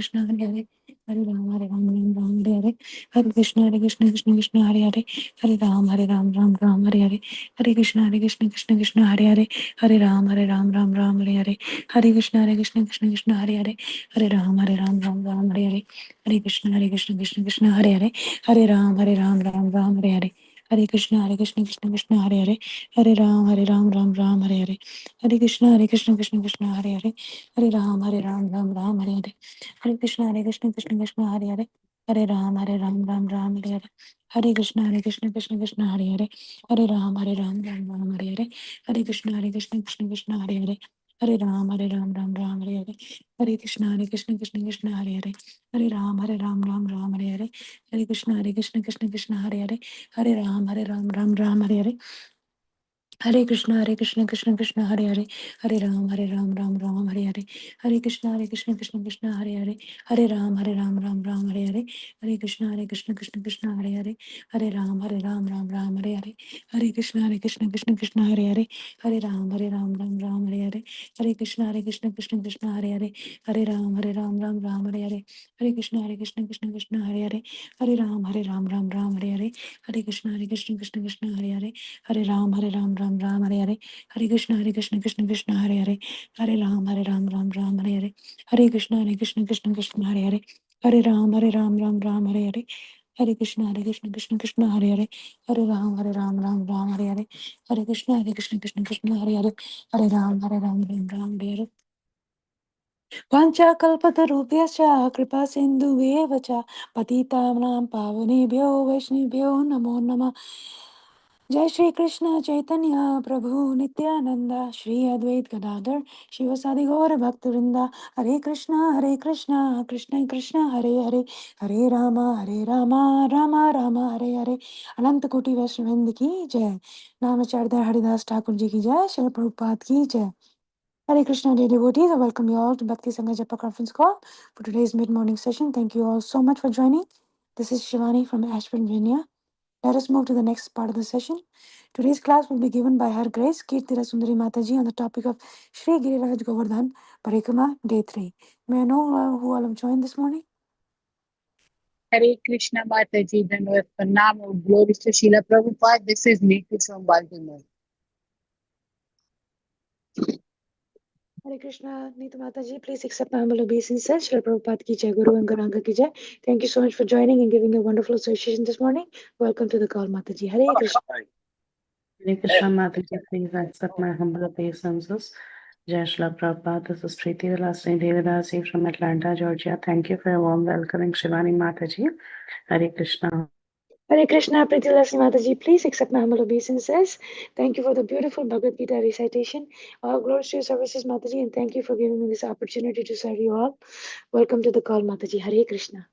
Krishna Hare Hare, Hare Ram Ram Ram Hare Hare, Hare Krishna Krishna Krishna Hare Hare, Hare Ram Ram Ram Hare Hare, Hare Krishna Krishna Krishna Hare Hare, Hare Ram Ram Hare Hare, Hare Krishna Krishna Krishna Hare Hare, Hare Ram Ram Ram Hare Hare, Hare Krishna Krishna Krishna Hare Hare, Hare Ram Ram Hare Hare, Hare Krishna Krishna Krishna Hare Hare, Hare Ram Ram Hare Hare, Hare Krishna Krishna Krishna Hare Hare, Hare Ram Ram Hare Hare, Hare Krishna Krishna Krishna Hare Hare, Hare Ram Ram Hare Hare, Hare Krishna Krishna Krishna Hare Hare, Hare Ram Ram Hare Hare, Hare Krishna Krishna Krishna Hare Hare, Hare Ram Ram Hare Hare, Hare Krishna Krishna Krishna Hare Hare, Hare Ram Ram Hare Hare, Hare Krishna Krishna Krishna Hare Hare, Hare Ram Ram Hare Hare, Hare Krishna Krishna Krishna Hare Hare, Hare Ram Ram Hare Hare, Hare Krishna Krishna Krishna Hare Hare, Hare Ram Ram Hare Hare, Hare Krishna Krishna Krishna Hare Hare, Hare Ram Ram Hare Hare, Hare Krishna Krishna Krishna Hare Hare, Hare Ram Ram Hare Hare, Hare Krishna Krishna Krishna Hare Hare, Hare Ram Ram Hare Hare, Hare Krishna Krishna Krishna Hare Hare, Hare Ram Ram Hare Hare, Hare Krishna Krishna Krishna Hare Hare, Hare Ram Ram Hare Hare, Hare Krishna Krishna Krishna Hare Hare, Hare Ram Ram Hare Hare, Hare Krishna Krishna Krishna Hare Hare, Hare Ram Ram Hare Hare, Hare Krishna Krishna Krishna Hare Hare, Hare Ram Ram Hare Hare, Hare Krishna Krishna Krishna Hare Hare, Hare Ram Ram Hare Hare. Panchakalpatarubhyascha kripa sindhueva cha patitanam pavanebhyo vaishnavibhyo namo namah. Jai Shri Krishna Chaitanya Prabhu Nityananda Shri Advait Gadadhar Shivasadi Gaura Bhaktivinoda Hare Krishna Krishna Krishna Hare Hare Hare Rama Rama Rama Hare Hare Ananta Koti Vaishnavind Ki Jai Namacharya Haridas Thakur Ji Ki Jai Srila Prabhupada Ki Jai. Hare Krishna, dear devotees. I welcome you all to Bhakti Sangha Japa conference call for today's mid-morning session. Thank you all so much for joining. This is Shivani from Ashburn, Virginia. Let us move to the next part of the session. Today's class will be given by Her Grace Kirtida Sundari Mataji on the topic of Shri Giriraj Govardhan Parikrama Day 3. May I know who all have joined this morning? Hare Krishna Mataji, Dhanavad Pranam, glory to Srila Prabhupada. This is Neetu from Baltimore. Hare Krishna, Neetu Mataji, please accept my humble obeisances. Srila Prabhupada ki jai, Guru and Garanga ki jai. Thank you so much for joining and giving a wonderful association this morning. Welcome to the call, Mataji. Hare Krishna. Hare Krishna Mataji, please accept my humble obeisances. Jai Shri Prabhupada, this is Preeti Dasi from Atlanta, Georgia. Thank you for your warm welcoming, Shivani Mataji. Hare Krishna. Hare Krishna, Preeti Lassi Mataji, please accept my humble obeisances. Thank you for the beautiful Bhagavad Gita recitation. All glories to your services, Mataji, and thank you for giving me this opportunity to serve you all. Welcome to the call, Mataji. Hare Krishna.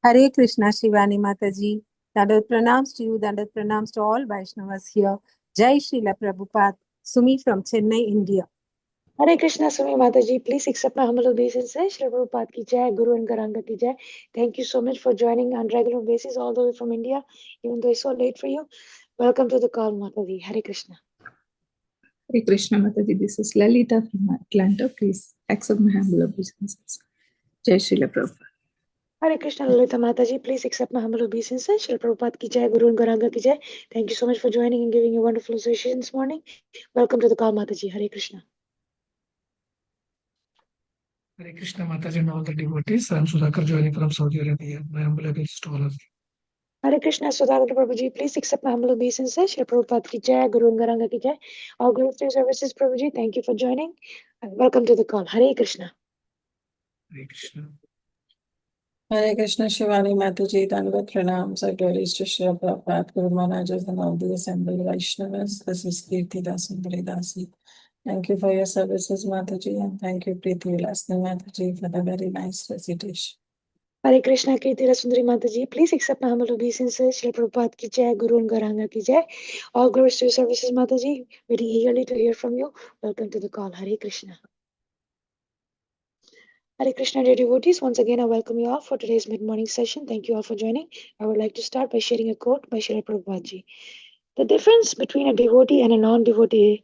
Hare Krishna, Shivani Mataji. Dandavat pranams to you, dandavat pranams to all Vaishnavas here. Jai Srila Prabhupada, Sumi from Chennai, India. Hare Krishna, Sumi Mataji, please accept my humble obeisances. Srila Prabhupada ki jai, Guru and Garanga ki jai. Thank you so much for joining on regular basis all the way from India, even though it's so late for you. Welcome to the call, Mataji. Hare Krishna. Hare Krishna Mataji, this is Lalita from Atlanta. Please accept my humble obeisances. Jai Srila Prabhupada. Hare Krishna, Lalita Mataji, please accept my humble obeisances. Srila Prabhupada ki jai, Guru and Garanga ki jai. Thank you so much for joining and giving a wonderful association this morning. Welcome to the call, Mataji. Hare Krishna. Hare Krishna Mataji and all the devotees. I am Sudhakar joining from Saudi Arabia. My humble obeisances to all of you. Hare Krishna, Sudhakar Prabhuji, please accept my humble obeisances. Srila Prabhupada ki jai, Guru and Garanga ki jai. All glories to your services, Prabhuji. Thank you for joining. Welcome to the call. Hare Krishna. Hare Krishna. Hare Krishna, Shivani Mataji, Dandavat pranams, our glories to Srila Prabhupada, Guru Maharajas, and all the assembled Vaishnavas. This is Kirtida Sundari Dasi. Thank you for your services, Mataji, and thank you, Preeti Lasni Mataji, for the very nice recitation. Hare Krishna, Kirtida Sundari Mataji, please accept my humble obeisances. Srila Prabhupada ki jai, Guru and Garanga ki jai. All glories to your services, Mataji. Waiting eagerly to hear from you. Welcome to the call. Hare Krishna. Hare Krishna, dear devotees. Once again, I welcome you all for today's mid-morning session. Thank you all for joining. I would like to start by sharing a quote by Srila Prabhupada ji. The difference between a devotee and a non-devotee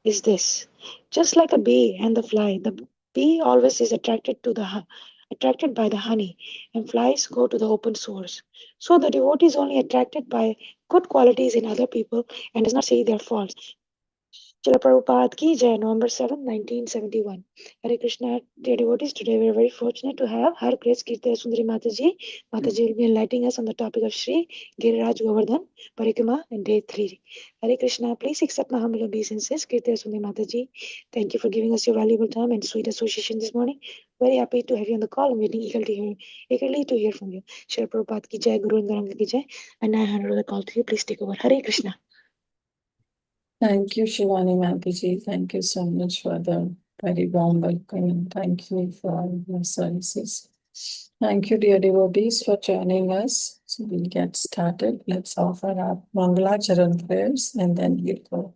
is this. Just like a bee and the fly, the bee always is attracted by the honey, and flies go to the open source. So the devotee is only attracted by good qualities in other people and does not see their faults. Srila Prabhupada ki Jai, November 7, 1971. Hare Krishna, dear devotees. Today we are very fortunate to have Her Grace Kirtida Sundari Mataji. Mataji will be enlightening us on the topic of Sri Giriraj Govardhan Parikrama and day 3. Hare Krishna, please accept my humble obeisances. Kirtida Sundari Mataji, thank you for giving us your valuable time and sweet association this morning. Very happy to have you on the call and waiting eagerly to hear from you. Srila Prabhupada ki Jai, Guru and Garanga ki Jai. And I hand over the call to you. Please take over. Hare Krishna. Thank you, Shivani Mataji. Thank you so much for the very warm welcome and thank you for your services. Thank you, dear devotees, for joining us. So we'll get started. Let's offer our Mangalacharan prayers and then we'll go.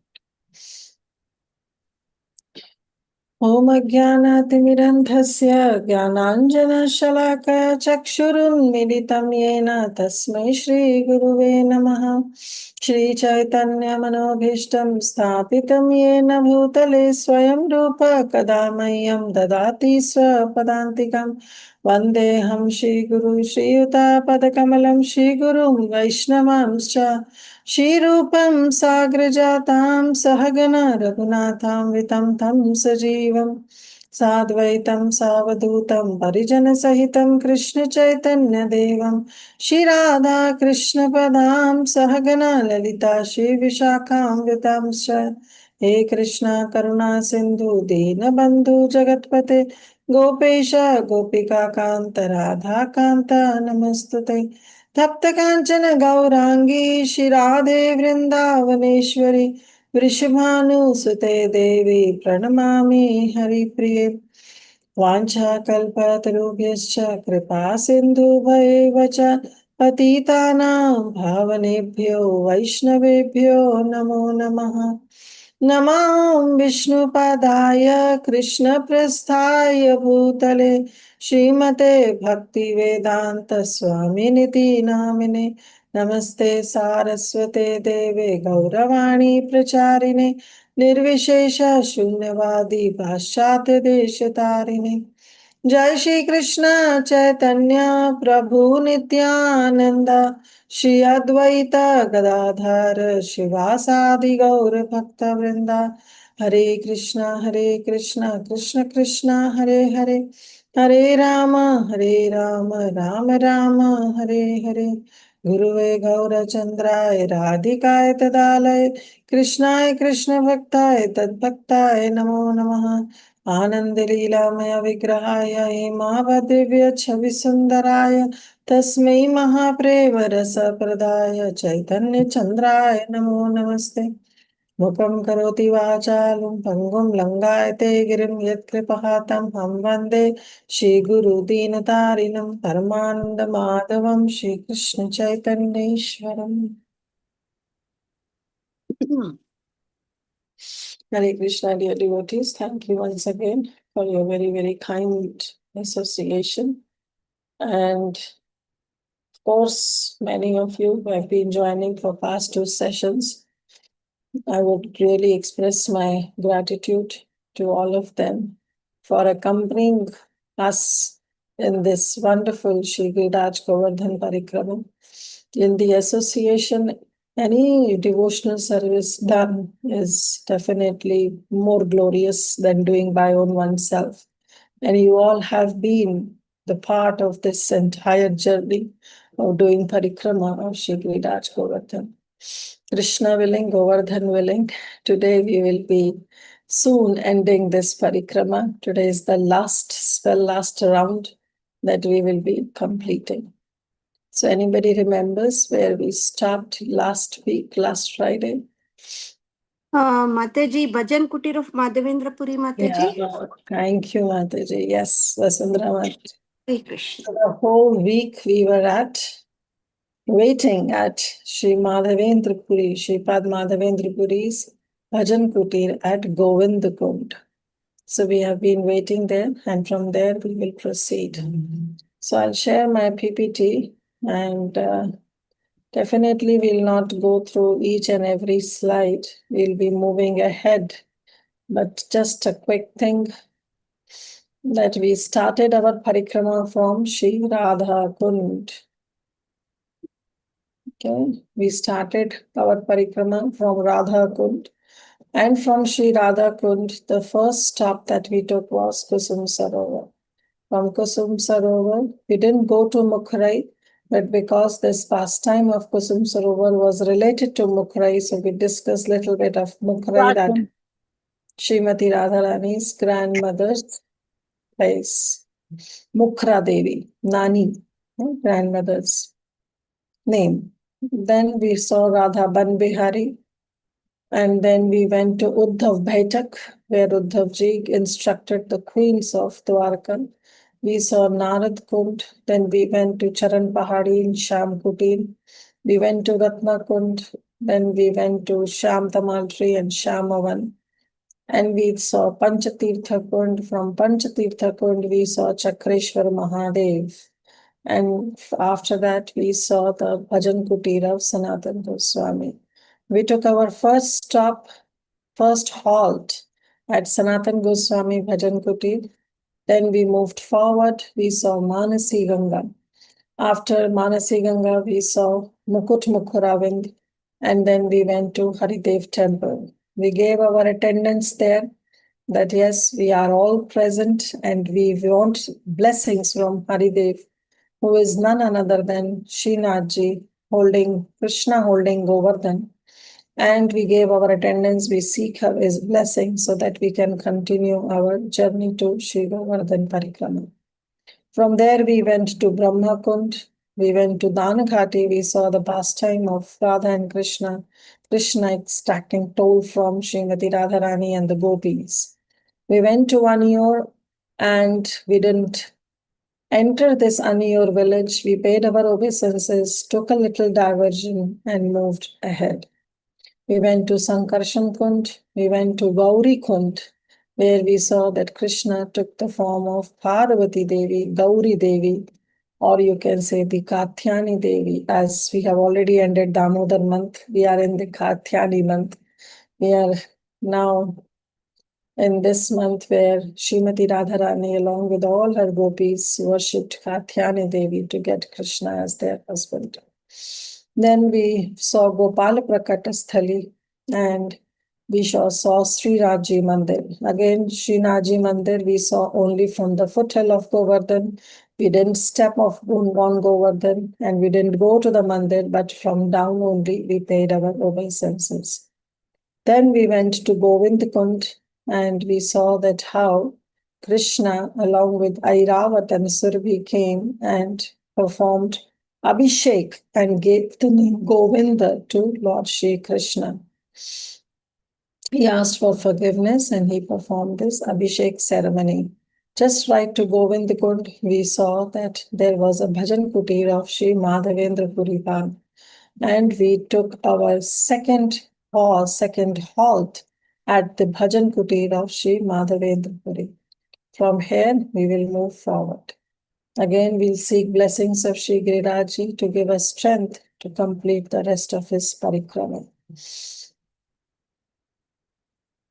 ॐ अज्ञानातिमिरन्धस्य ज्ञानाञ्जनशलाकया चक्षुरुन्मिलितं येन तस्मै श्रीगुरुवे नमः। श्रीचैतन्यमनोभीष्टं स्थापितं येन भूतले स्वयं रूप कदा मह्यं ददाति स्वपदान्तिकं। वन्देऽहं श्रीगुरु श्रीयुतापदकमलं श्रीगुरुं वैष्णवांश्च श्रीरूपं साग्रजातां सहगना रघुनाथां वितं तं सजीवं साद्वैतं सावधूतं परिजनसहितं कृष्णचैतन्यदेवं श्रीराधा कृष्णपदां सहगना ललिता श्रीविशाखान्वितांश्च। हे कृष्ण करुणा सिन्धु दीनबन्धु जगत्पते गोपेश गोपिकान्त राधाकान्त नमस्तुते। तप्त कांचन गौरांगी शिराधे वृंदावनेश्वरी वृषभानुसुते देवी प्रणमामि हरिप्रिये। वाञ्छाकल्पतरुभ्यश्च कृपा सिन्धुभैव च पतितानां पावनेभ्यो वैष्णवेभ्यो नमो नमः। नमो विष्णुपदाय कृष्णप्रस्थाय भूतले श्रीमते भक्तिवेदांत स्वामिनिति नामिने। नमस्ते सारस्वते देवे गौरवाणी प्रचारिणे निर्विशेष शून्यवादी पाश्चात्य देशतारिणे। जय श्री कृष्ण चैतन्य प्रभु नित्यानंद श्री अद्वैत गदाधर शिवासादि गौर भक्त वृंदा। हरे कृष्ण कृष्ण कृष्ण हरे हरे हरे राम राम राम हरे हरे। गुरुवे गौरचंद्राय राधिकाय तदालय कृष्णाय कृष्ण भक्ताय तद्भक्ताय नमो नमः। आनंद लीलामय विग्रहाय हेमावदिव्य छवि सुंदराय तस्मै महाप्रेम रस प्रदाय चैतन्य चंद्राय नमो नमस्ते। मुखं करोति वाचालं पंगुं लंघयते गिरिं यत्कृपातं हम वन्दे श्रीगुरु दीनतारिणं परमानंद माधवं Shrikrishna चैतन्येश्वरम्। Hare Krishna, dear devotees. Thank you once again for your very, very kind association. And of course, many of you who have been joining for past 2 sessions. I would really express my gratitude to all of them for accompanying us in this wonderful Shri Giriraj Govardhan Parikrama. In the association, any devotional service done is definitely more glorious than doing by oneself. And you all have been the part of this entire journey of doing Parikrama of Shri Giriraj Govardhan. Krishna willing, Govardhan willing, today we will be soon ending this Parikrama. Today is the last round that we will be completing. So anybody remembers where we stopped last week, last Friday? Mataji, Bhajan Kutir of Madhavendra Puri, Mataji. Yeah, thank you, Mataji. Yes, Vasundhara Mataji. Hare Krishna. For the whole week we were waiting at Sri Madhavendra Puri, Sri Pad Madhavendra Puri's Bhajan Kutir at Govindakund. So we have been waiting there, and from there we will proceed. So I'll share my PPT, and definitely we'll not go through each and every slide. We'll be moving ahead But just a quick thing that we started our Parikrama from Shri Radha Kund. Okay, we started our Parikrama from Radha Kund. And from Shri Radha Kund, the first stop that we took was Kusum Sarovar. From Kusum Sarovar, we didn't go to Mukrai, but because this pastime of Kusum Sarovar was related to Mukrai, so we discussed a little bit of Mukrai, that Srimati Radharani's grandmother's place. Mukra Devi, Nani, grandmother's name. Then we saw Radha Ban Bihari, and then we went to Uddhav Baitak, where Uddhav Ji instructed the queens of Dwarka. We saw Narad Kund, then we went to Charan Pahadi in Sham Kutir. We went to Ratna Kund, then we went to Sham Tamal Tree and Shamavan. And we saw Panchatirtha Kund. From Panchatirtha Kund, we saw Chakreshwar Mahadev. And after that, we saw the Bhajan Kutir of Sanatan Goswami. We took our first stop, first halt at Sanatan Goswami Bhajan Kutir. Then we moved forward, we saw Manasi Ganga. After Manasi Ganga, we saw Mukut Mukhuravind, and then we went to Haridev Temple. We gave our attendance there that yes, we are all present and we want blessings from Haridev, who is none other than Srinathji holding Krishna holding Govardhana. And we gave our attendance, we seek his blessing so that we can continue our journey to Sri Govardhan Parikrama. From there, we went to Brahma Kund, we went to Danaghati, we saw the pastime of Radha and Krishna, Krishna extracting toll from Srimati Radharani and the gopis. We went to Aniur and we didn't enter this Aniur village. We paid our obeisances, took a little diversion and moved ahead. We went to Sankarshan Kund, we went to Gauri Kund, where we saw that Krishna took the form of Parvati Devi, Gauri Devi, or you can say the Kathyani Devi. As we have already ended Damodar month, we are in the Kathyani month. We are now in this month where Srimati Radharani, along with all her gopis, worshipped Kathyani Devi to get Krishna as their husband. Then we saw Gopala Prakatasthali and we saw Sri Raji Mandir. Again, Sri Raji Mandir we saw only from the foothill of Govardhan. We didn't step off on Govardhan and we didn't go to the Mandir, but from down only we paid our obeisances. Then we went to Govind Kund and we saw that how Krishna along with Airavat and Surabhi came and performed Abhishek and gave the name Govinda to Lord Shri Krishna. He asked for forgiveness and he performed this Abhishek ceremony. Just right to Govind Kund, we saw that there was a Bhajan Kutir of Shri Madhavendra Puripal. And we took our second halt at the Bhajan Kutir of Shri Madhavendra Puri. From here, we will move forward. Again, we'll seek blessings of Shri Girirajji to give us strength to complete the rest of his parikrama.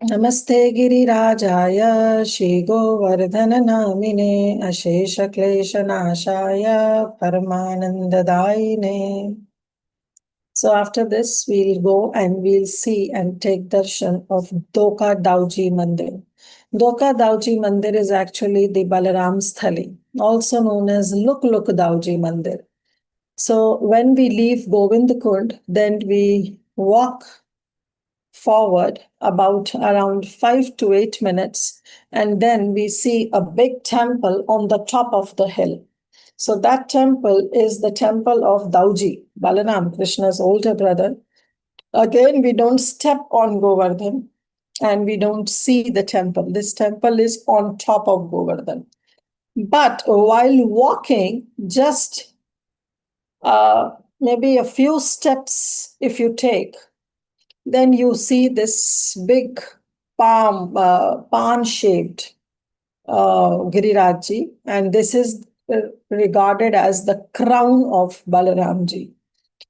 Namaste Girirajaya Shri Govardhana Namine Ashesha Klesha Nashaya Paramananda Daine. So after this, we'll go and we'll see and take darshan of Doka Dauji Mandir. Doka Dauji Mandir is actually the Balaram Sthali, also known as Luk Dauji Mandir. So when we leave Govind Kund, then we walk forward about around 5 to 8 minutes, and then we see a big temple on the top of the hill. So that temple is the temple of Dauji, Balaram, Krishna's older brother. Again, we don't step on Govardhan and we don't see the temple. This temple is on top of Govardhan. But while walking, just maybe a few steps if you take, then you see this big pan-shaped Girirajji, and this is regarded as the crown of Balaramji.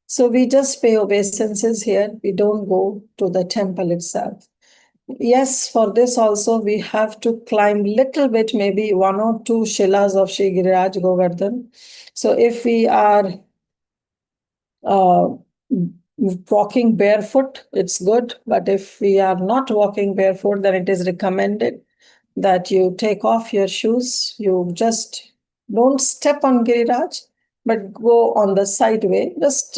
So we just pay obeisances here. We don't go to the temple itself. yes, for this also we have to climb little bit, maybe 1 or 2 shilas of Shri Giriraj Govardhan. So if we are uh, walking barefoot, it's good. But if we are not walking barefoot, then it is recommended that you take off your shoes. You just don't step on Giriraj, but go on the side way, just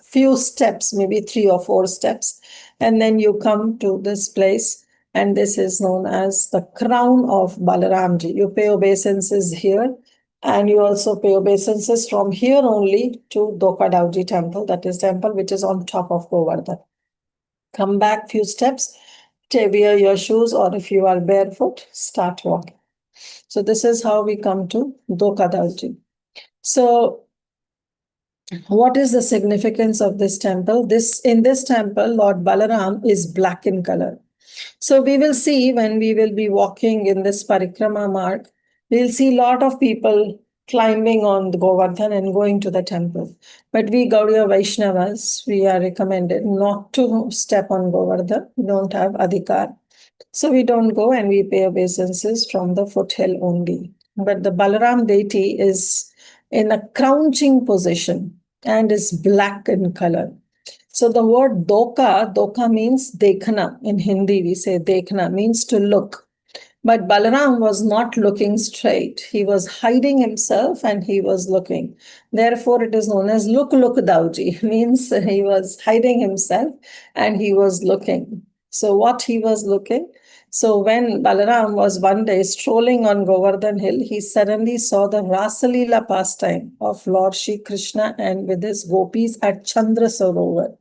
few steps, maybe 3 or 4 steps, and then you come to this place, and this is known as the crown of Balaramji. You pay obeisances here, and you also pay obeisances from here only to Dokadauji temple, that is temple which is on top of Govardhan. Come back few steps, wear your shoes, or if you are barefoot, start walking. So this is how we come to Dokadauji. So what is the significance of this temple? In this temple, Lord Balaram is black in color. So we will see when we will be walking in this Parikrama mark, we'll see a lot of people climbing on the Govardhan and going to the temple. But we Gaudiya Vaishnavas, we are recommended not to step on Govardhan. We don't have adhikar. So we don't go, and we pay obeisances from the foothill only. But the Balaram deity is in a crouching position and is black in color. So the word doka means dekhna. In Hindi, we say dekhna, means to look. But Balaram was not looking straight. He was hiding himself and he was looking. Therefore, it is known as look dauji, means he was hiding himself and he was looking. So what he was looking? So when Balaram was one day strolling on Govardhan Hill, he suddenly saw the Rasalila pastime of Lord Shri Krishna and with his gopis at Chandra Sarovar.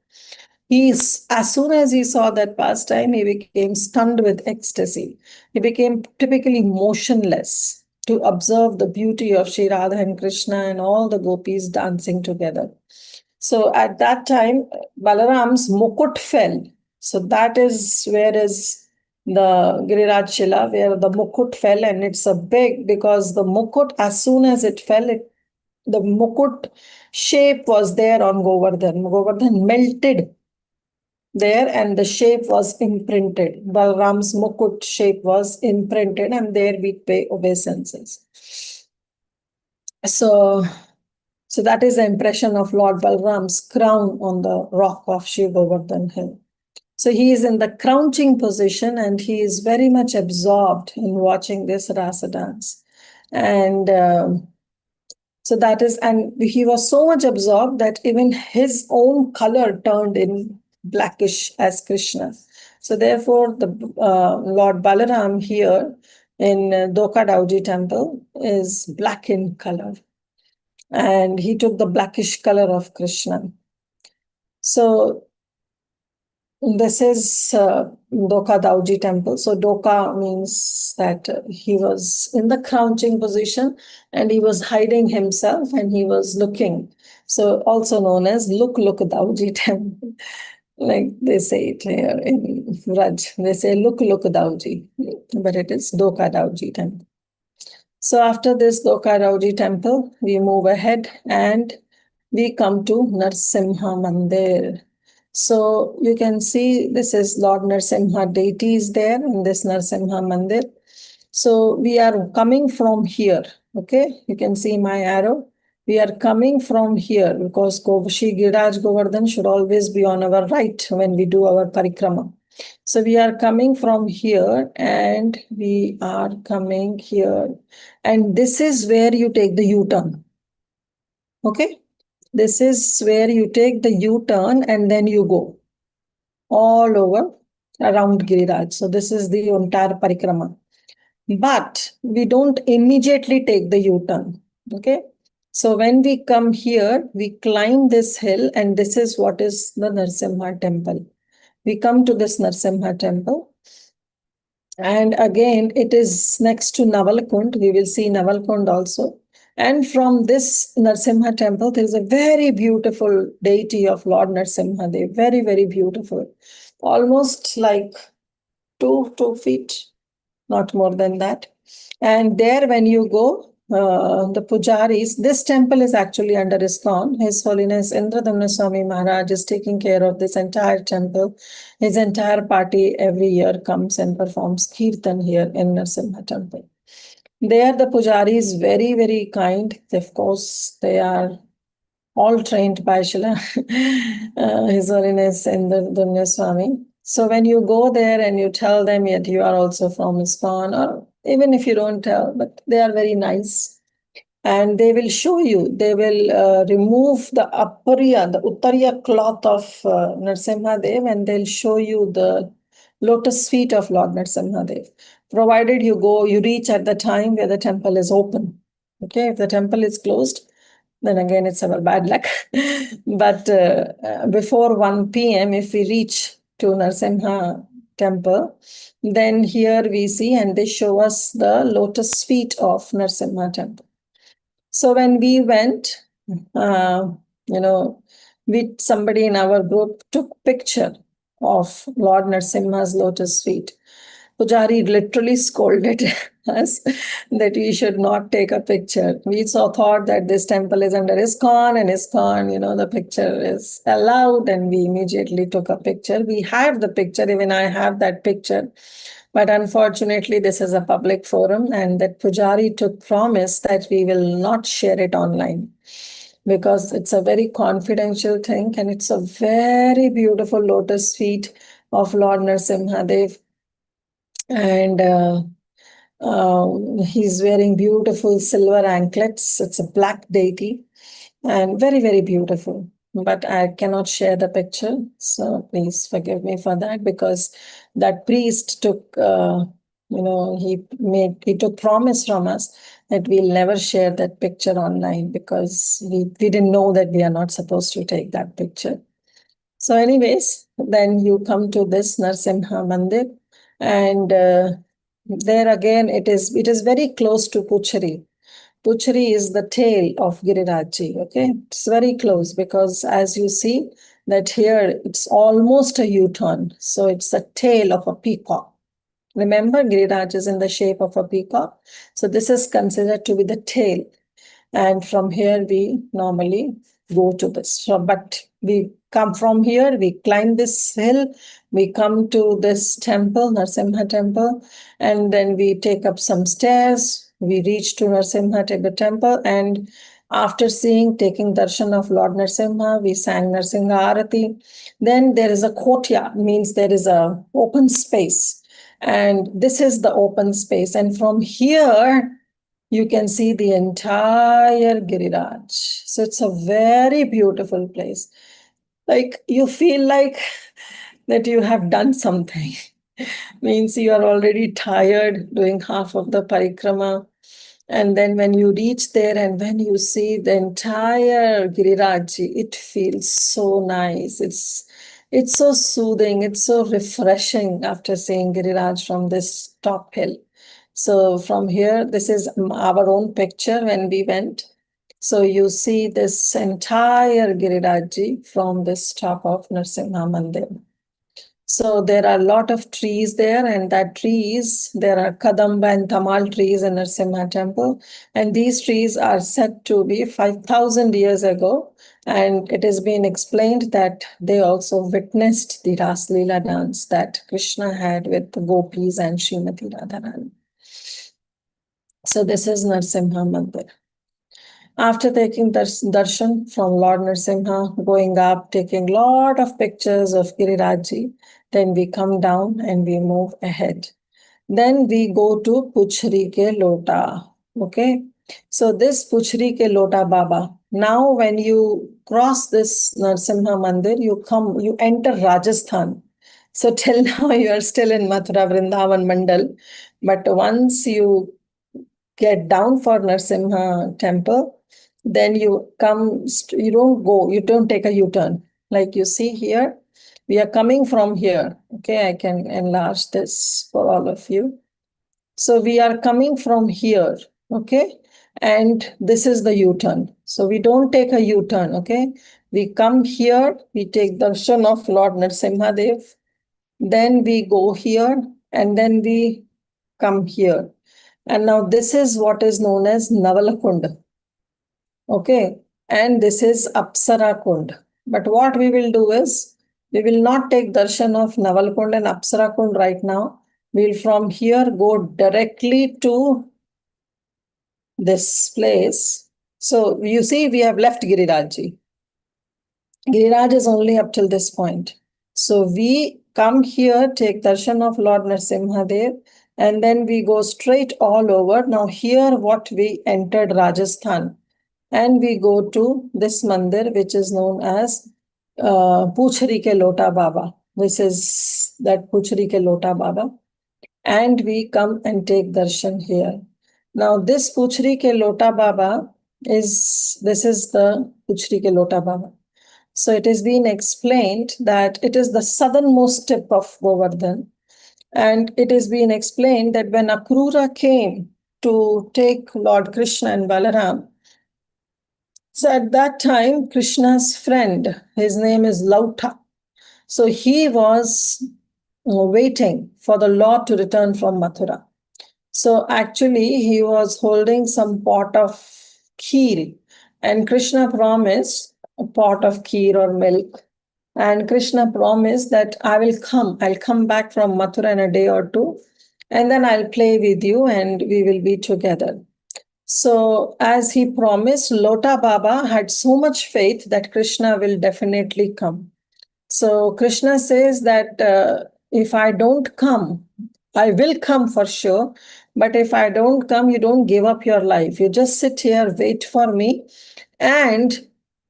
As soon as he saw that pastime, he became stunned with ecstasy. He became typically motionless to observe the beauty of Sri Radha and Krishna and all the gopis dancing together. So at that time, Balaram's mukut fell. So that is where is the Giriraj Shila, where the mukut fell, and it's a big, because the mukut, as soon as it fell, the mukut shape was there on Govardhan. Govardhan melted there, and the shape was imprinted. Balram's mukut shape was imprinted, and there we pay obeisances. So that is the impression of Lord Balram's crown on the rock of Shiv Govardhan Hill. So he is in the crouching position, and he is very much absorbed in watching this rasa dance. And so that is, and he was so much absorbed that even his own color turned in blackish as Krishna. So therefore, the Lord Balaram here in Dokadauji temple is black in color. And he took the blackish color of Krishna. So this is Doka Dauji temple. So Doka means that he was in the crouching position and he was hiding himself and he was looking. So also known as Look Dauji temple. Like they say it here in Raj. They say Look Dauji, but it is Doka Dauji temple. So after this Doka Dauji temple, we move ahead and we come to Narsimha Mandir. So you can see this is Lord Narsimha deity is there in this Narsimha Mandir. So we are coming from here. Okay, you can see my arrow. We are coming from here because Shri Giriraj Govardhan should always be on our right when we do our parikrama. So we are coming from here and we are coming here. And this is where you take the U-turn. Okay. This is where you take the U-turn and then you go all over around Giriraj. So this is the entire parikrama. But we don't immediately take the U-turn. Okay. So when we come here, we climb this hill, and this is what is the Narsimha temple. We come to this Narsimha temple. And again, it is next to Navalkund. We will see Navalkund also. And from this Narsimha temple, there is a very beautiful deity of Lord Narsimha. They very, very beautiful. Almost like 2 feet, not more than that. And there when you go, the pujaris. This temple is actually under ISKCON. His Holiness Indradhamna Swami Maharaj is taking care of this entire temple. His entire party every year comes and performs kirtan here in Narasimha temple. There the pujaris very, very kind. Of course, they are all trained by Shila, His Holiness Indradhamna Swami. So when you go there and you tell them that you are also from ISKCON, or even if you don't tell, but they are very nice. And they will show you, they will remove the uttariya cloth of Narasimha Dev, and they'll show you the lotus feet of Lord Narasimha Dev. Provided you reach at the time where the temple is open. Okay, if the temple is closed, then again it's our bad luck. But before 1 p.m., if we reach to Narasimha temple, then here we see, and they show us the lotus feet of Narasimha temple. So when we went, with somebody in our group took picture of Lord Narasimha's lotus feet. Pujari literally scolded us that we should not take a picture. We thought that this temple is under ISKCON, and ISKCON, the picture is allowed, and we immediately took a picture. We have the picture, even I have that picture. But unfortunately, this is a public forum, and that Pujari took promise that we will not share it online because it's a very confidential thing, and it's a very beautiful lotus feet of Lord Narasimha Dev. And he's wearing beautiful silver anklets. It's a black deity and very, very beautiful. But I cannot share the picture. So please forgive me for that, because that priest took, he took promise from us that we'll never share that picture online, because we didn't know that we are not supposed to take that picture. So anyways, then you come to this Narasimha Mandir, and there again it is very close to Puchari. Puchari is the tail of Girirajji. Okay, it's very close, because as you see that here it's almost a U-turn. So it's a tail of a peacock. Remember, Giriraj is in the shape of a peacock. So this is considered to be the tail. And from here we normally go to this. So, but we come from here, we climb this hill, we come to this temple, Narasimha temple, and then we take up some stairs. We reach to Narasimha temple, and after taking darshan of Lord Narasimha, we sang Narasimha Arati. Then there is a courtyard, means there is a open space. And this is the open space. And from here, you can see the entire Giriraj. So it's a very beautiful place. Like you feel like that you have done something. Means you are already tired doing half of the Parikrama. And then when you reach there and when you see the entire Giriraj, it feels so nice. It's so soothing. It's so refreshing after seeing Giriraj from this top hill. So from here, this is our own picture when we went. So you see this entire Girirajji from this top of Narasimha Mandir. So there are a lot of trees there, and there are Kadamba and Tamal trees in Narasimha temple. And these trees are said to be 5,000 years ago. And it has been explained that they also witnessed the Ras Leela dance that Krishna had with the gopis and Srimati Radharani. So this is Narasimha Mandir. After taking darshan from Lord Narasimha, going up, taking a lot of pictures of Girirajji, then we come down and we move ahead. Then we go to Puchri ke Lota. Okay. So this Puchri ke Lota Baba. Now when you cross this Narasimha Mandir, you enter Rajasthan. So till now you are still in Mathura Vrindavan Mandal. But once you get down for Narasimha temple, then you don't take a U-turn. Like you see here, we are coming from here. Okay, I can enlarge this for all of you. So we are coming from here, okay? And this is the U-turn. So we don't take a U-turn, okay? We come here, we take darshan of Lord Narasimha Dev, then we go here, and then we come here. And now this is what is known as Navalakund. Okay, and this is Apsara Kund. But what we will do is, we will not take darshan of Navalkund and Apsara Kund right now. We'll from here go directly to this place. So you see, we have left Girirajji. Giriraj is only up till this point. So we come here, take darshan of Lord Nrsimhadev, and then we go straight all over. Now here what we entered Rajasthan, and we go to this mandir which is known as Puchhari ke Lota Baba. This is that Puchhari ke Lota Baba. And we come and take darshan here. Now this Puchhari ke Lota Baba this is the Puchhari ke Lota Baba. So it has been explained that it is the southernmost tip of Govardhana. And it has been explained that when Akrura came to take Lord Krishna and Balaram, so at that time, Krishna's friend, his name is Lauta. So he was waiting for the Lord to return from Mathura. So actually, he was holding some pot of kheer, and Krishna promised a pot of kheer or milk. And Krishna promised that I'll come back from Mathura in a day or two, and then I'll play with you and we will be together. So, as he promised, Lota Baba had so much faith that Krishna will definitely come. So, Krishna says that if I don't come, I will come for sure. But if I don't come, you don't give up your life. You just sit here, wait for me, and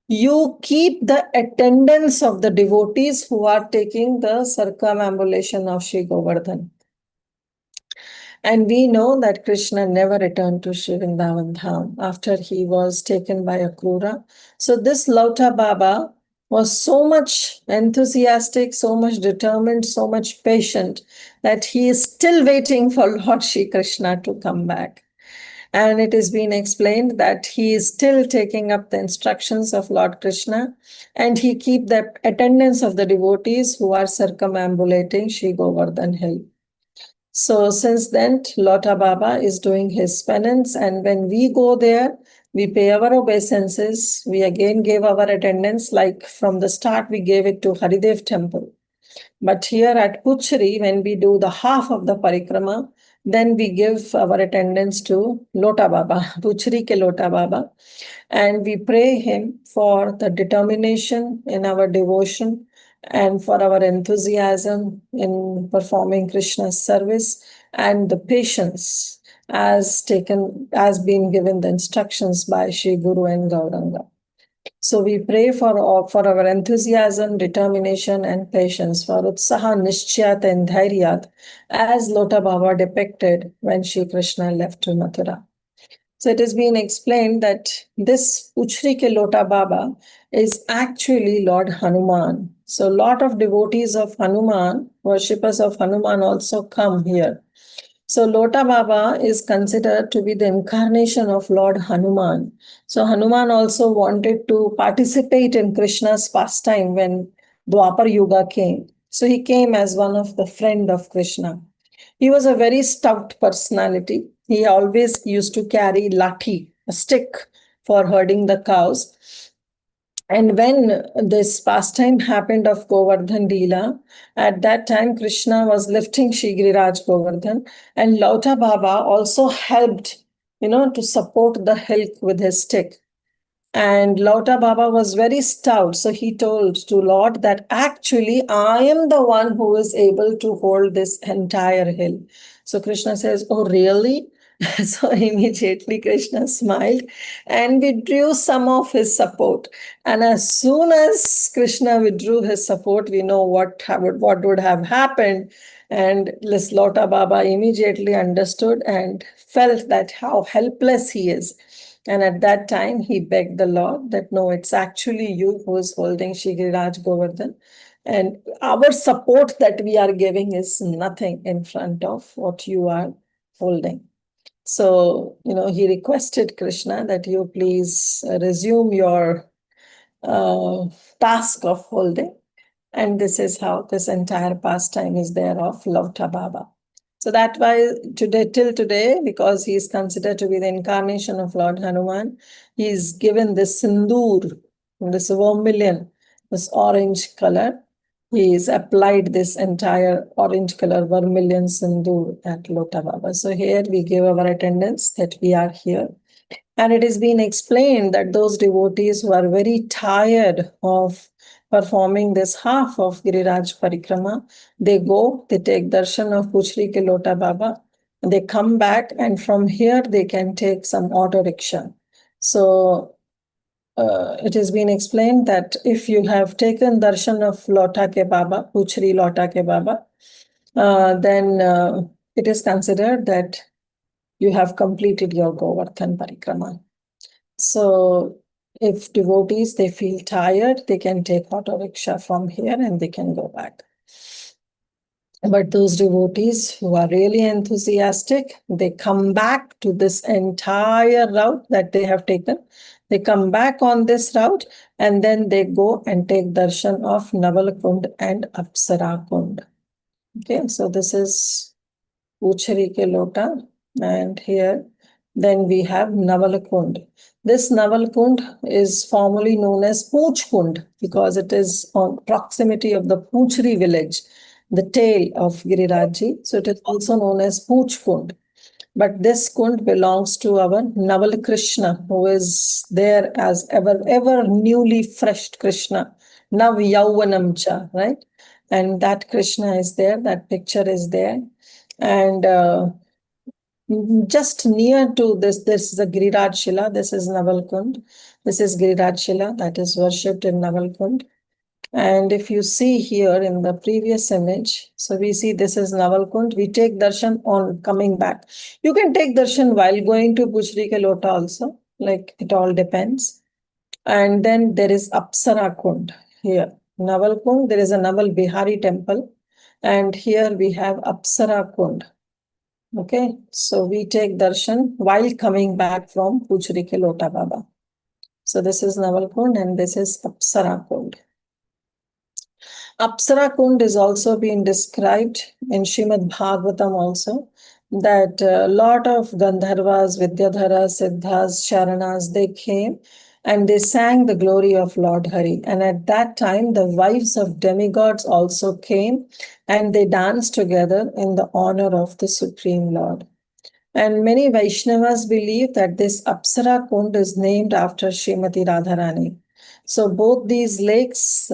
you keep the attendance of the devotees who are taking the circumambulation of Sri Govardhan. And we know that Krishna never returned to Sri Vrindavan Dham after he was taken by Akrura. So this Lauta Baba was so much enthusiastic, so much determined, so much patient that he is still waiting for Lord Shri Krishna to come back. And it has been explained that he is still taking up the instructions of Lord Krishna, and he keep the attendance of the devotees who are circumambulating Sri Govardhan Hill. So since then, Lota Baba is doing his penance, and when we go there, we pay our obeisances. We again gave our attendance, like from the start, we gave it to Haridev temple. But here at Puchhari, when we do the half of the Parikrama, then we give our attendance to Lota Baba, Puchhari ke Lota Baba, and we pray him for the determination in our devotion and for our enthusiasm in performing Krishna's service and the patience as been given the instructions by Shri Guru and Gauranga. So we pray for our enthusiasm, determination, and patience, for Utsaha, Nishchyat, and Dhairyat, as Lota Baba depicted when Shri Krishna left to Mathura. So it has been explained that this Puchhari ke Lota Baba is actually Lord Hanuman. So a lot of devotees of Hanuman, worshippers of Hanuman, also come here. So Lota Baba is considered to be the incarnation of Lord Hanuman. So Hanuman also wanted to participate in Krishna's pastime when Dwapar Yuga came. So he came as one of the friend of Krishna. He was a very stout personality. He always used to carry lathi, a stick, for herding the cows. And when this pastime happened of Govardhan Leela, at that time Krishna was lifting Shri Giriraj Govardhan, and Lauta Baba also helped, to support the hilt with his stick. And Lauta Baba was very stout, so he told to Lord that actually I am the one who is able to hold this entire hill. So Krishna says, "Oh, really?" So immediately Krishna smiled and withdrew some of his support. And as soon as Krishna withdrew his support, we know what would have happened. And this Lauta Baba immediately understood and felt that how helpless he is. And at that time, he begged the Lord that, no, it's actually you who is holding Shri Giriraj Govardhan. And our support that we are giving is nothing in front of what you are holding. So, he requested Krishna that you please resume your task of holding. And this is how this entire pastime is there of Lauta Baba. So that's why today, till today, because he is considered to be the incarnation of Lord Hanuman, he is given this sindoor, this vermilion, this orange color. He is applied this entire orange color vermilion sindoor at Lota Baba. So here we give our attendance that we are here. And it has been explained that those devotees who are very tired of performing this half of Giriraj Parikrama, they go, they take darshan of Puchri Ke Lota Baba, and they come back, and from here they can take some auto rickshaw. So it has been explained that if you have taken darshan of Lota Ke Baba, Puchri Lota Ke Baba, then it is considered that you have completed your Govardhana Parikrama. So if devotees, they feel tired, they can take auto rickshaw from here and they can go back. But those devotees who are really enthusiastic, they come back to this entire route that they have taken. They come back on this route and then they go and take darshan of Naval Kund and Apsara Kund. Okay, so this is Uchari Ke Lota, and here then we have Naval Kund. This Naval Kund is formerly known as Pooch Kund because it is on proximity of the Poochri village, the tail of Girirajji. So it is also known as Pooch Kund. But this Kund belongs to our Naval Krishna, who is there as ever newly fresh Krishna, Nav Yauvanam Cha, right? And that Krishna is there, that picture is there. And just near to this is a Giriraj Shila. This is Naval Kund. This is Giriraj Shila that is worshipped in Naval Kund. And if you see here in the previous image, so we see this is Naval Kund. We take darshan on coming back. You can take darshan while going to Puchri Ke Lota also, like it all depends. And then there is Apsara Kund here. Naval Kund, there is a Naval Bihari temple. And here we have Apsara Kund. Okay, so we take darshan while coming back from Puchri Ke Lota Baba. So this is Naval Kund and this is Apsara Kund. Apsara Kund is also being described in Srimad Bhagavatam also, that a lot of Gandharvas, Vidyadharas, Siddhas, Sharanas, they came and they sang the glory of Lord Hari. And at that time, the wives of demigods also came and they danced together in the honor of the Supreme Lord. And many Vaishnavas believe that this Apsara Kund is named after Srimati Radharani. So both these lakes,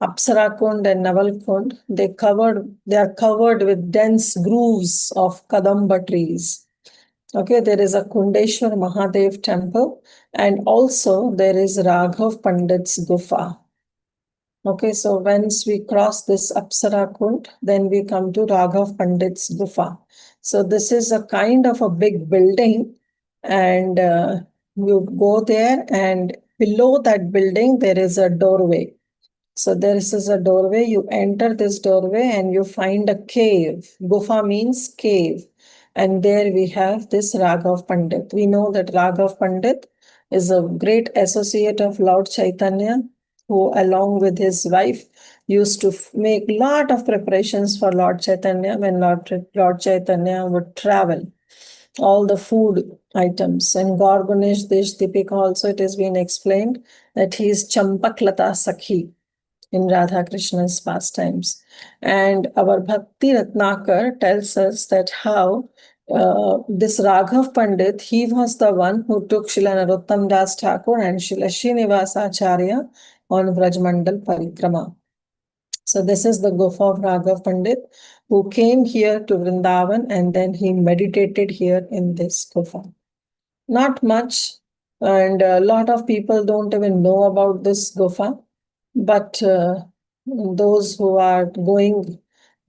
Apsara Kund and Naval Kund, they are covered with dense grooves of Kadamba trees. Okay, there is a Kundeshwar Mahadev temple, and also there is Raghav Pandit's Gufa. Okay, so once we cross this Apsara Kund, then we come to Raghav Pandit's Gufa. So this is a kind of a big building, and you go there, and below that building there is a doorway. So this is a doorway. You enter this doorway and you find a cave. Gufa means cave. And there we have this Raghav Pandit. We know that Raghav Pandit is a great associate of Lord Chaitanya, who along with his wife used to make a lot of preparations for Lord Chaitanya when Lord Chaitanya would travel. All the food items. And Gaur-Ganesh Desh Deepika also, it has been explained that he is Champaklata Sakhi in Radha Krishna's pastimes. And our Bhakti Ratnakar tells us that how this Raghav Pandit, he was the one who took Srila Narottam Das Thakur and Srila Srinivasa Acharya on Vrajmandal Parikrama. So this is the Gufa of Raghav Pandit, who came here to Vrindavan and then he meditated here in this Gufa. Not much, and a lot of people don't even know about this Gufa. But those who are going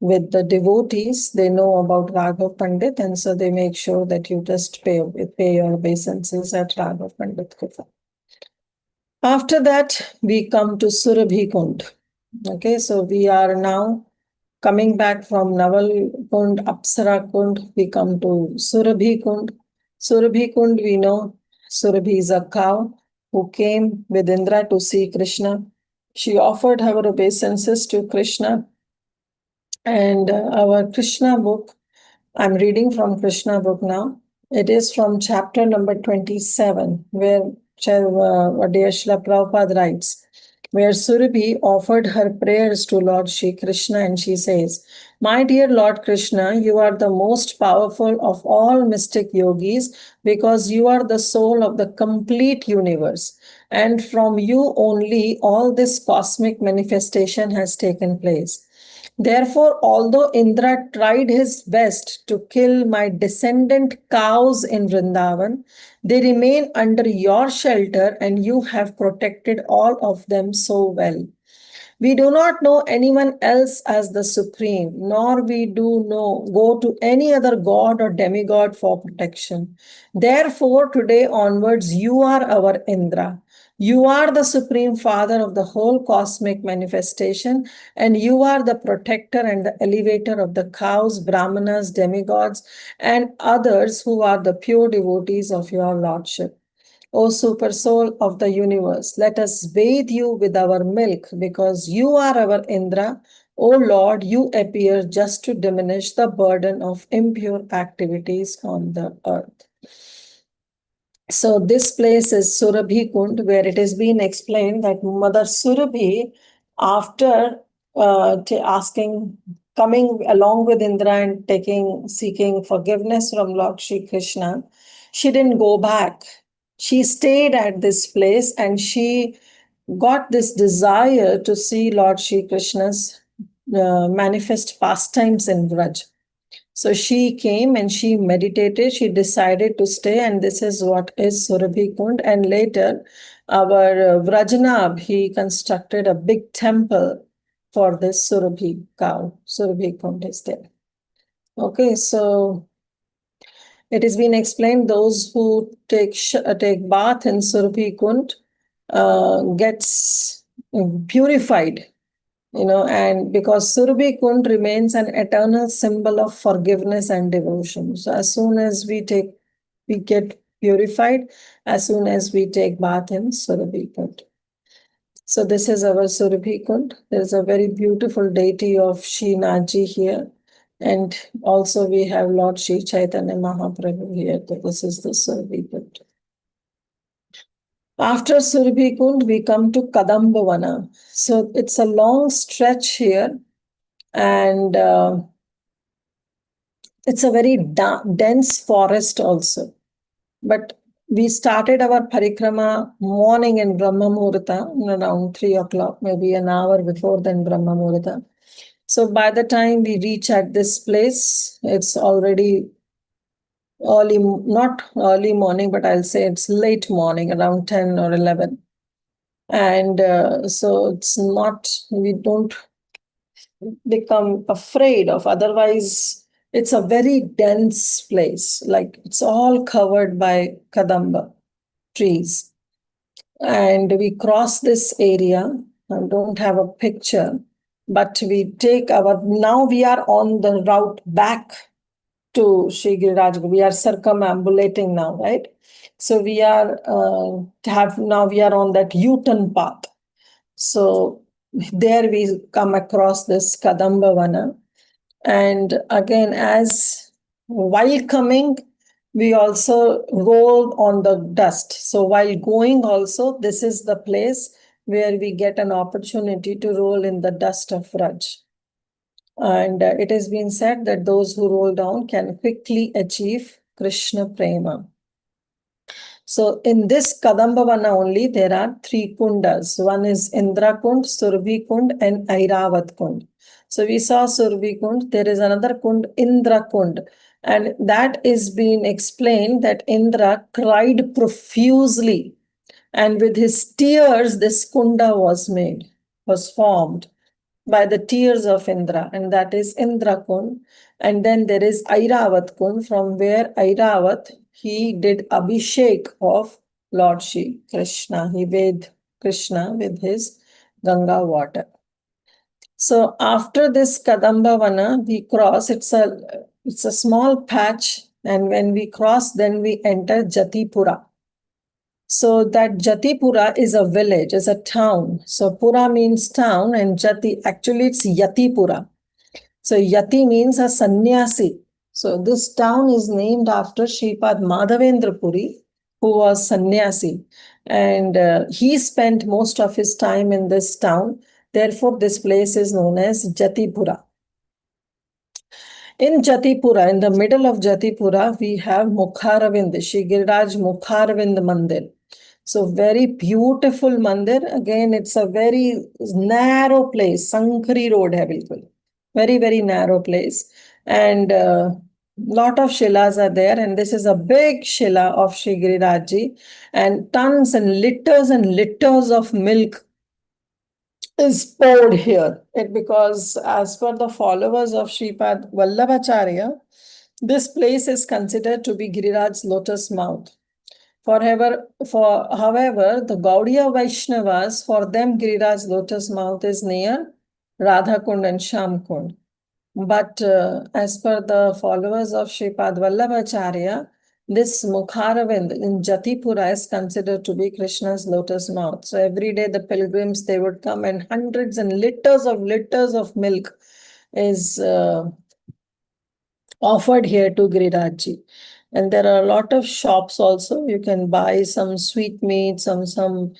with the devotees, they know about Raghav Pandit, and so they make sure that you just pay your obeisances at Raghav Pandit Gufa. After that, we come to Surabhi Kund. Okay, so we are now coming back from Naval Kund, Apsara Kund, we come to Surabhi Kund. Surabhi Kund, we know Surabhi is a cow who came with Indra to see Krishna. She offered her obeisances to Krishna, And our Krishna book, I'm reading from Krishna book now. It is from chapter number 27, where dear Srila Prabhupada writes, where Surabhi offered her prayers to Lord Shri Krishna, and she says, "My dear Lord Krishna, you are the most powerful of all mystic yogis because you are the soul of the complete universe. And from you only all this cosmic manifestation has taken place. Therefore, although Indra tried his best to kill my descendant cows in Vrindavan, they remain under your shelter and you have protected all of them so well. We do not know anyone else as the supreme, nor we do know go to any other god or demigod for protection. Therefore, today onwards, you are our Indra. You are the supreme father of the whole cosmic manifestation, and you are the protector and the elevator of the cows, brahmanas, demigods, and others who are the pure devotees of your lordship. O super soul of the universe, let us bathe you with our milk because you are our Indra. O Lord, you appear just to diminish the burden of impure activities on the earth." So this place is Surabhi Kund, where it has been explained that Mother Surabhi, after coming along with Indra and seeking forgiveness from Lord Shri Krishna, she didn't go back. She stayed at this place and she got this desire to see Lord Shri Krishna's manifest pastimes in Vraj. So she came and she meditated, she decided to stay, and this is what is Surabhi Kund. And later, our Vrajnab, he constructed a big temple for this Surabhi cow. Surabhi Kund is there. Okay, so it has been explained those who take bath in Surabhi Kund gets purified, and because Surabhi Kund remains an eternal symbol of forgiveness and devotion. So as soon as we get purified, as soon as we take bath in Surabhi Kund. So this is our Surabhi Kund. There's a very beautiful deity of Srinathji here. And also we have Lord Sri Chaitanya Mahaprabhu here. So this is the Surabhi Kund. After Surabhi Kund, we come to Kadambavana. So it's a long stretch here, and it's a very dense forest also. But we started our Parikrama morning in Brahma Muhurta, around 3 o'clock, maybe an hour before than Brahma Muhurta. So by the time we reach at this place, it's already early, not early morning, but I'll say it's late morning, around 10 or 11. And so it's not, we don't become afraid of, otherwise it's a very dense place, like it's all covered by kadamba trees. And we cross this area. I don't have a picture, but we take now we are on the route back to Shri Giriraj. We are circumambulating now, right? So we are now we are on that U-turn path. So there we come across this Kadambavana. And again, as while coming, we also roll on the dust. So while going also, this is the place where we get an opportunity to roll in the dust of Vraj. And it has been said that those who roll down can quickly achieve Krishna Prema. So in this Kadambavana only, there are 3 kundas. One is Indra Kund, Surabhi Kund, and Airavat Kund. So we saw Surabhi Kund. There is another Kund, Indra Kund. And that is being explained that Indra cried profusely. And with his tears, this Kunda was formed by the tears of Indra, and that is Indra Kund. And then there is Airavat Kund, from where Airavat, he did Abhishek of Lord Shri Krishna. He bathed Krishna with his Ganga water. So after this Kadambavana, we cross, it's a small patch, and when we cross, then we enter Jatipura. So that Jatipura is a village, is a town. So Pura means town, and Jati, actually it's Yatipura. So Yati means a sannyasi. So this town is named after Shripad Madhavendra Puri, who was sannyasi. And he spent most of his time in this town. Therefore, this place is known as Jatipura. In Jatipura, in the middle of Jatipura, we have Mukharavind, Shri Giriraj Mukharavind Mandir. So very beautiful mandir. Again, it's a very narrow place. Sankhari Road hai bilkul. Very, very narrow place. And lot of shilas are there. And this is a big shila of Shri Girirajji. And tons and liters of milk is poured here. Because as per the followers of Shripad Vallabhacharya, this place is considered to be Giriraj's lotus mouth. However, the Gaudiya Vaishnavas, for them, Giriraj's lotus mouth is near Radha Kund and Sham Kund. But as per the followers of Shripad Vallabhacharya, this Mukharavind in Jatipura is considered to be Krishna's lotus mouth. So every day the pilgrims, they would come and hundreds and liters of milk is offered here to Girirajji. And there are a lot of shops also. You can buy some sweetmeats, some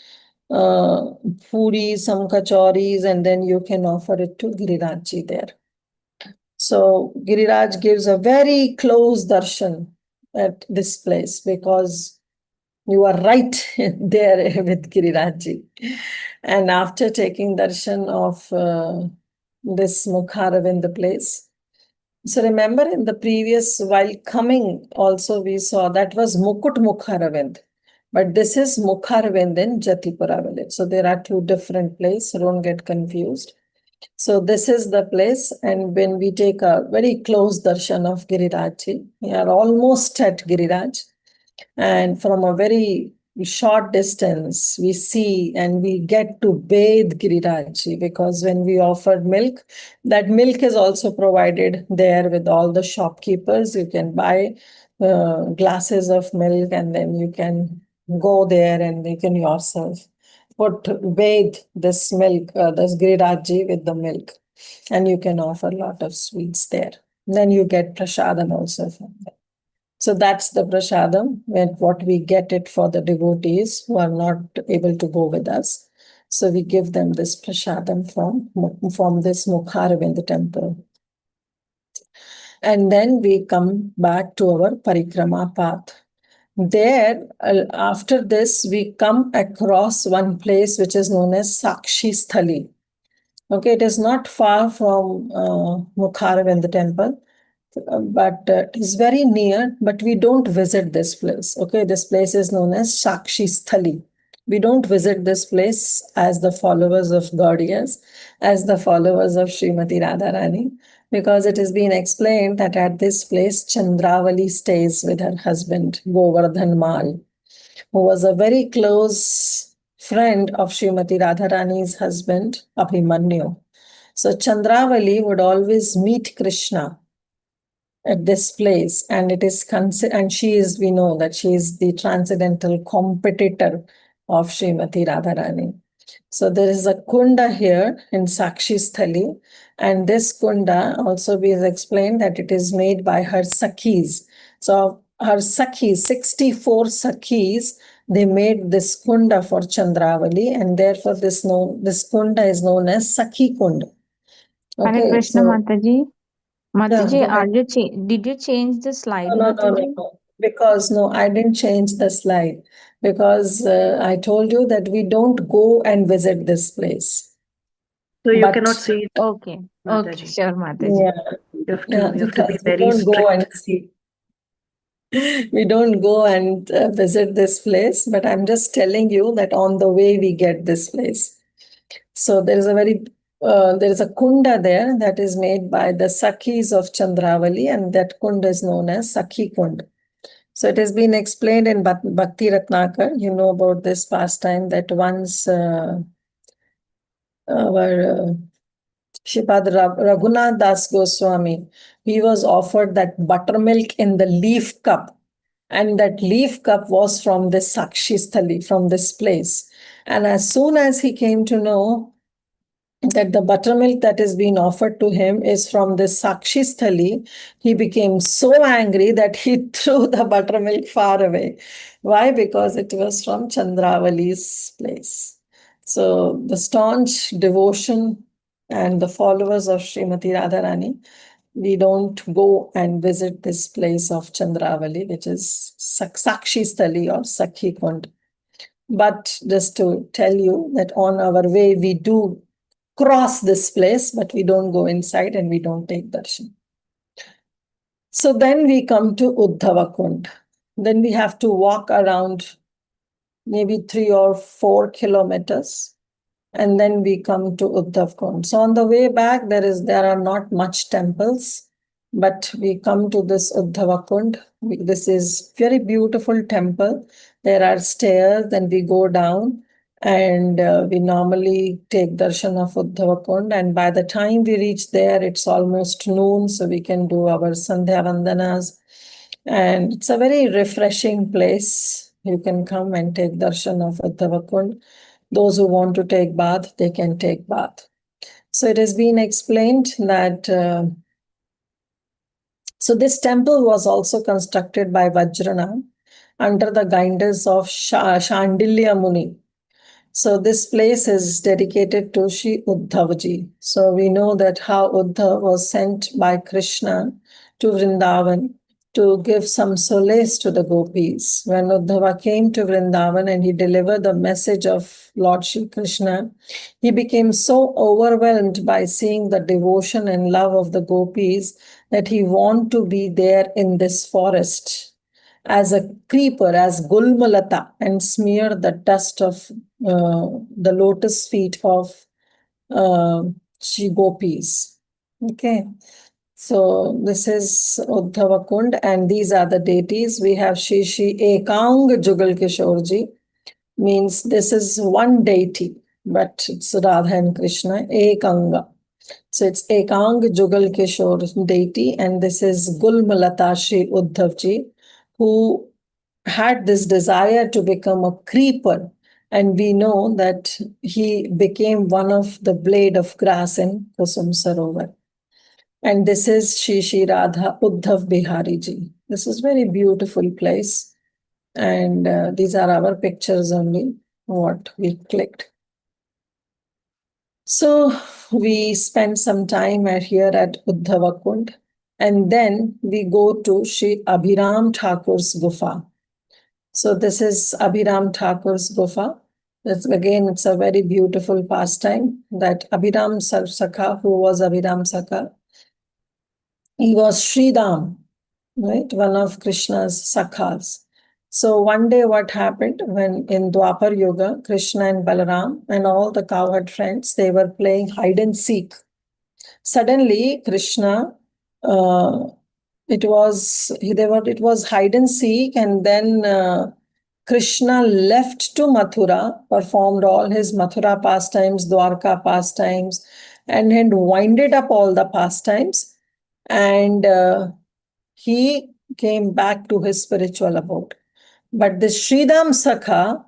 puris, some kachoris, and then you can offer it to Girirajji there. So Giriraj gives a very close darshan at this place because you are right there with Girirajji. And after taking darshan of this Mukharavind place, so remember in the previous, while coming also we saw that was Mukut Mukharavind. But this is Mukharavind in Jatipura village. So there are two different places, so don't get confused. So this is the place, and when we take a very close darshan of Girirajji, we are almost at Giriraj, and from a very short distance we see and we get to bathe Girirajji, because when we offered milk, that milk is also provided there with all the shopkeepers. You can buy glasses of milk and then you can go there and you can yourself bathe this milk, this Girirajji with the milk, and you can offer a lot of sweets there. Then you get prasadam also from there. So that's the prasadam, what we get it for the devotees who are not able to go with us. So we give them this prasadam from this Mukharavind temple. And then we come back to our Parikrama path. There, after this, we come across one place which is known as Sakshi Sthali. Okay, it is not far from Mukharavind temple, but it is very near, but we don't visit this place. Okay, this place is known as Sakshi Sthali. We don't visit this place as the followers of Gaudiyas, as the followers of Srimati Radharani, because it has been explained that at this place Chandravali stays with her husband Govardhana Mal, who was a very close friend of Srimati Radharani's husband Abhimanyu. So Chandravali would always meet Krishna at this place, and it is and she is, we know that she is the transcendental competitor of Srimati Radharani. So there is a kunda here in Sakshi Sthali, and this kunda also is explained that it is made by her sakhis. So her sakhis, 64 sakhis, they made this kunda for Chandravali, and therefore this kunda is known as Sakhi Kunda. Hare Krishna, Mataji. Mataji, Yeah, did you change the slide, no, Mataji? because no, I didn't change the slide because I told you that we don't go and visit this place. So you But- cannot see it, Okay, okay, Mataji. sure, Mataji. Yeah, You have to be because we very don't go and strict. see. We don't go and visit this place, but I'm just telling you that on the way we get this place. So there is a kunda there that is made by the Sakhis of Chandravali, and that kunda is known as Sakhi Kund. So it has been explained in Bhakti Ratnakar. You know about this pastime that once our Shripad Raghunath Das Goswami, he was offered that buttermilk in the leaf cup. And that leaf cup was from this Sakshi Sthali, from this place. And as soon as he came to know that the buttermilk that is being offered to him is from this Sakshi Sthali, he became so angry that he threw the buttermilk far away. Why? Because it was from Chandravali's place. So the staunch devotion and the followers of Srimati Radharani, we don't go and visit this place of Chandravali, which is Sakshi Sthali or Sakhi Kund. But just to tell you that on our way, we do cross this place, but we don't go inside and we don't take darshan. So then we come to Uddhava Kund. Then we have to walk around maybe 3 or 4 kilometers. And then we come to Uddhav Kund. So on the way back, there are not much temples, but we come to this Uddhava Kund. This is very beautiful temple. There are stairs, then we go down, and we normally take darshan of Uddhava Kund. And by the time we reach there, it's almost noon, so we can do our Sandhya Vandanas. And it's a very refreshing place. You can come and take darshan of Uddhava Kund. Those who want to take bath, they can take bath. So it has been explained that so this temple was also constructed by Vajrana under the guidance of Shandilya Muni. So this place is dedicated to Shri Uddhavji. So we know that how Uddhav was sent by Krishna to Vrindavan to give some solace to the gopis. When Uddhava came to Vrindavan and he delivered the message of Lord Shri Krishna, he became so overwhelmed by seeing the devotion and love of the gopis that he wanted to be there in this forest as a creeper, as Gulmalata, and smear the dust of the lotus feet of Shri Gopis. Okay. So this is Uddhava Kund, and these are the deities. We have Shri Ekang Jugal Kishorji, means this is one deity, but it's Radha and Krishna, Ekanga. So it's Ekang Jugal Kishore deity, and this is Gulmalata Shri Uddhavji, who had this desire to become a creeper. And we know that he became one of the blade of grass in Kusum Sarovar. And this is Shri Radha Uddhav Bihari Ji. This is very beautiful place. And these are our pictures only, what we clicked. So we spend some time here at Uddhava Kund. And then we go to Shri Abhiram Thakur's Gufa. So this is Abhiram Thakur's Gufa. It's a very beautiful pastime that Abhiram Sakha, who was Abhiram Sakha, he was Sridham, right? One of Krishna's Sakhas. So one day what happened when in Dwapar Yuga, Krishna and Balaram and all the cowherd friends, they were playing hide and seek. Suddenly Krishna, it was hide and seek, and then Krishna left to Mathura, performed all his Mathura pastimes, Dwarka pastimes, and had winded up all the pastimes. And he came back to his spiritual abode. But the Sridham Sakha